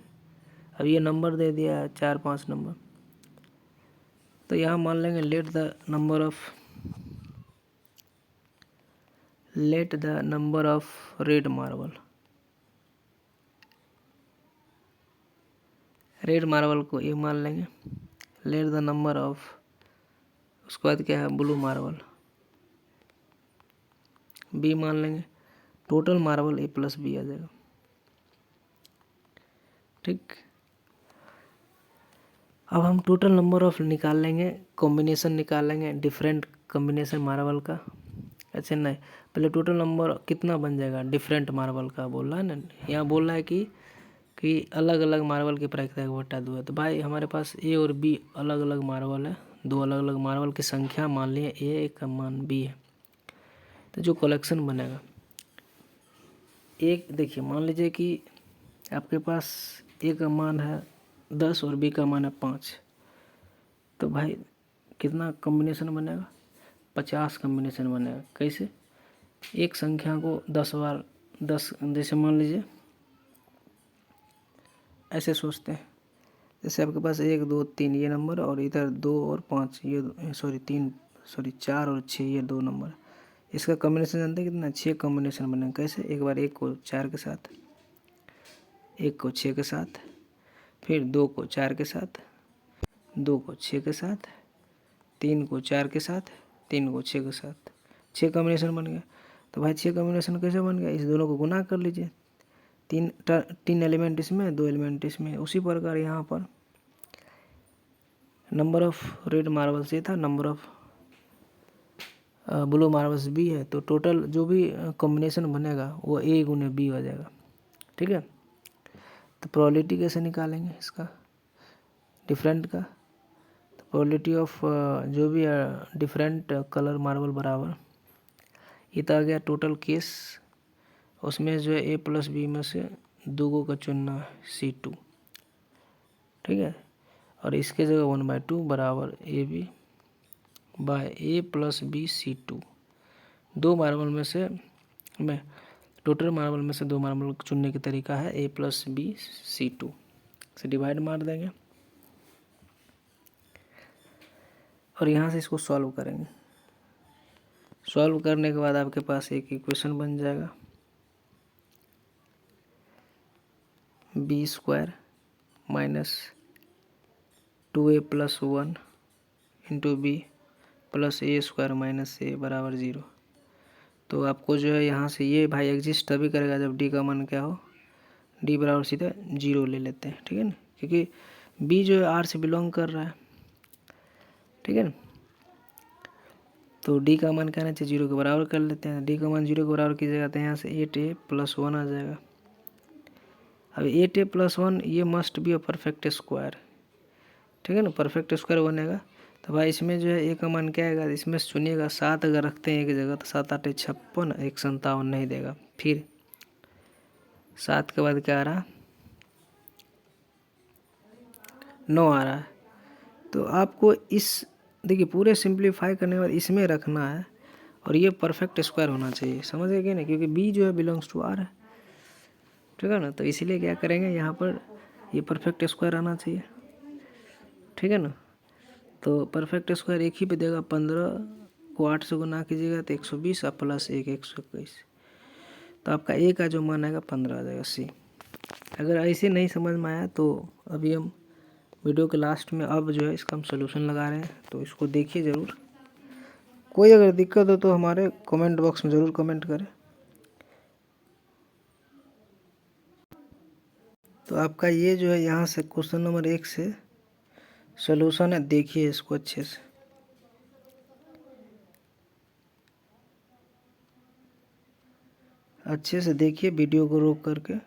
अब ये नंबर दे दिया है 4-5 नंबर, तो यहाँ मान लेंगे let the number of red marble, red marble को ए मान लेंगे। लेट द नंबर ऑफ, उसके बाद क्या है ब्लू मार्बल, बी मान लेंगे। टोटल मार्बल ए प्लस बी आ जाएगा। ठीक, अब हम टोटल नंबर ऑफ निकाल लेंगे, कॉम्बिनेशन निकाल लेंगे डिफरेंट कॉम्बिनेशन मार्बल का। अच्छा नहीं, पहले टोटल नंबर कितना बन जाएगा डिफरेंट मार्बल का बोल रहा है ना। यहाँ बोल रहा है कि अलग अलग मार्बल की प्रायिकता को बटा दो है। तो भाई हमारे पास ए और बी अलग अलग मार्बल है, दो अलग अलग मार्बल की संख्या मान लिए ए एक का मान बी है। तो जो कलेक्शन बनेगा एक, देखिए मान लीजिए कि आपके पास ए का मान है 10 और बी का मान है 5, तो भाई कितना कॉम्बिनेशन बनेगा, 50 कॉम्बिनेशन बनेगा। कैसे, एक संख्या को 10 बार, 10 जैसे मान लीजिए ऐसे सोचते हैं, जैसे आपके पास 1 2 3 ये नंबर और इधर 2 और 5 ये, 4 और 6 ये 2 नंबर। इसका कॉम्बिनेशन जानते हैं कितना, 6 कॉम्बिनेशन बनेगा। कैसे, एक बार 1 को 4 के साथ, 1 को 6 के साथ, फिर 2 को 4 के साथ, 2 को 6 के साथ, 3 को 4 के साथ, 3 को 6 के साथ, 6 कॉम्बिनेशन बन गया। तो भाई 6 कॉम्बिनेशन कैसे बन गया, इस दोनों को गुना कर लीजिए, तीन एलिमेंट इसमें, 2 एलिमेंट इसमें। उसी प्रकार यहाँ पर नंबर ऑफ रेड मार्बल्स ये था, number of blue marbles B है। तो टोटल जो भी कॉम्बिनेशन बनेगा वो ए गुने बी हो जाएगा। ठीक है, तो प्रोबेबिलिटी कैसे निकालेंगे इसका डिफरेंट का, तो प्रोबेबिलिटी ऑफ जो भी डिफरेंट कलर मार्बल बराबर, ये तो आ गया टोटल केस, उसमें जो है ए प्लस बी में से दो का चुनना है C2। ठीक है, और इसके जगह 1/2 बराबर A B by A plus B C2। दो मार्बल में से मैं टोटल मार्बल में से दो मार्बल चुनने का तरीका है ए प्लस बी C2 से डिवाइड मार देंगे और यहाँ से इसको सॉल्व करेंगे। सॉल्व करने के बाद आपके पास एक इक्वेशन बन जाएगा, b² minus 2a + 1 into B plus a² minus a बराबर 0। तो आपको जो है यहाँ से ये भाई एग्जिस्ट तभी करेगा जब d का मान क्या हो, d बराबर सीधा 0 ले लेते हैं। ठीक है ना, क्योंकि b जो है r से बिलोंग कर रहा है। ठीक है ना, तो d का मान क्या आना चाहिए, 0 के बराबर कर लेते हैं। d का मान 0 के बराबर कीजिएगा तो यहाँ से 8a + 1 आ जाएगा। अब 8a + 1 ये must be a perfect square. ठीक है ना, परफेक्ट स्क्वायर बनेगा। तो भाई इसमें जो है ए का मान क्या आएगा, इसमें से चुनिएगा 7 अगर रखते हैं एक जगह तो 7 8 56, 1 57 नहीं देगा। फिर 7 के बाद क्या आ रहा, 9 आ रहा है। तो आपको इस, देखिए पूरे सिंप्लीफाई करने के बाद इसमें रखना है और ये परफेक्ट स्क्वायर होना चाहिए, समझ गए कि नहीं, क्योंकि बी जो है बिलोंग्स टू आर है। ठीक है ना, तो इसीलिए क्या करेंगे यहाँ पर ये परफेक्ट स्क्वायर आना चाहिए। ठीक है ना, तो परफेक्ट स्क्वायर एक ही पे देगा, 15 को 8 से गुना कीजिएगा तो 120 और प्लस 1 121। तो आपका ए का जो मान आएगा 15 आ जाएगा C। अगर ऐसे नहीं समझ में आया तो अभी हम वीडियो के लास्ट में अब जो है इसका हम सोल्यूशन लगा रहे हैं, तो इसको देखिए ज़रूर। कोई अगर दिक्कत हो तो हमारे कमेंट बॉक्स में ज़रूर कमेंट करें। तो आपका ये जो है यहाँ से क्वेश्चन नंबर 1 से सोल्यूशन है, देखिए इसको अच्छे से। अच्छे से देखिए वीडियो को रोक करके।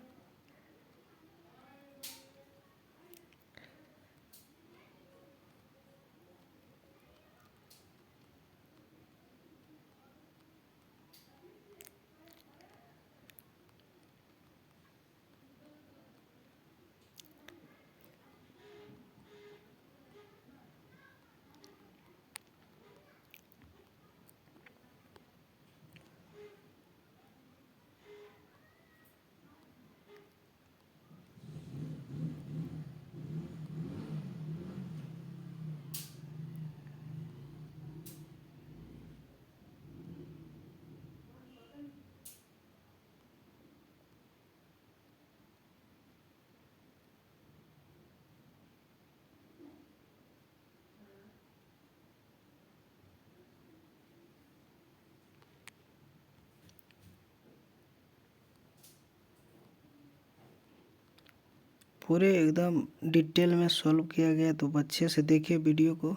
पूरे एकदम डिटेल में सॉल्व किया गया, तो अच्छे से देखिए वीडियो को,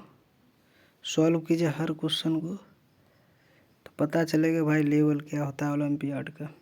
सॉल्व कीजिए हर क्वेश्चन को, तो पता चलेगा भाई लेवल क्या होता है ओलंपियाड का।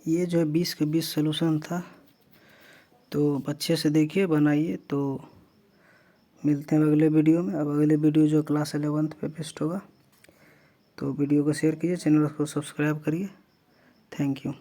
ये जो है 20 के 20 सलूशन था, तो अच्छे से देखिए बनाइए। तो मिलते हैं अगले वीडियो में। अब अगले वीडियो जो क्लास 11th पे पेस्ट होगा, तो वीडियो को शेयर कीजिए, चैनल को सब्सक्राइब करिए। Thank you.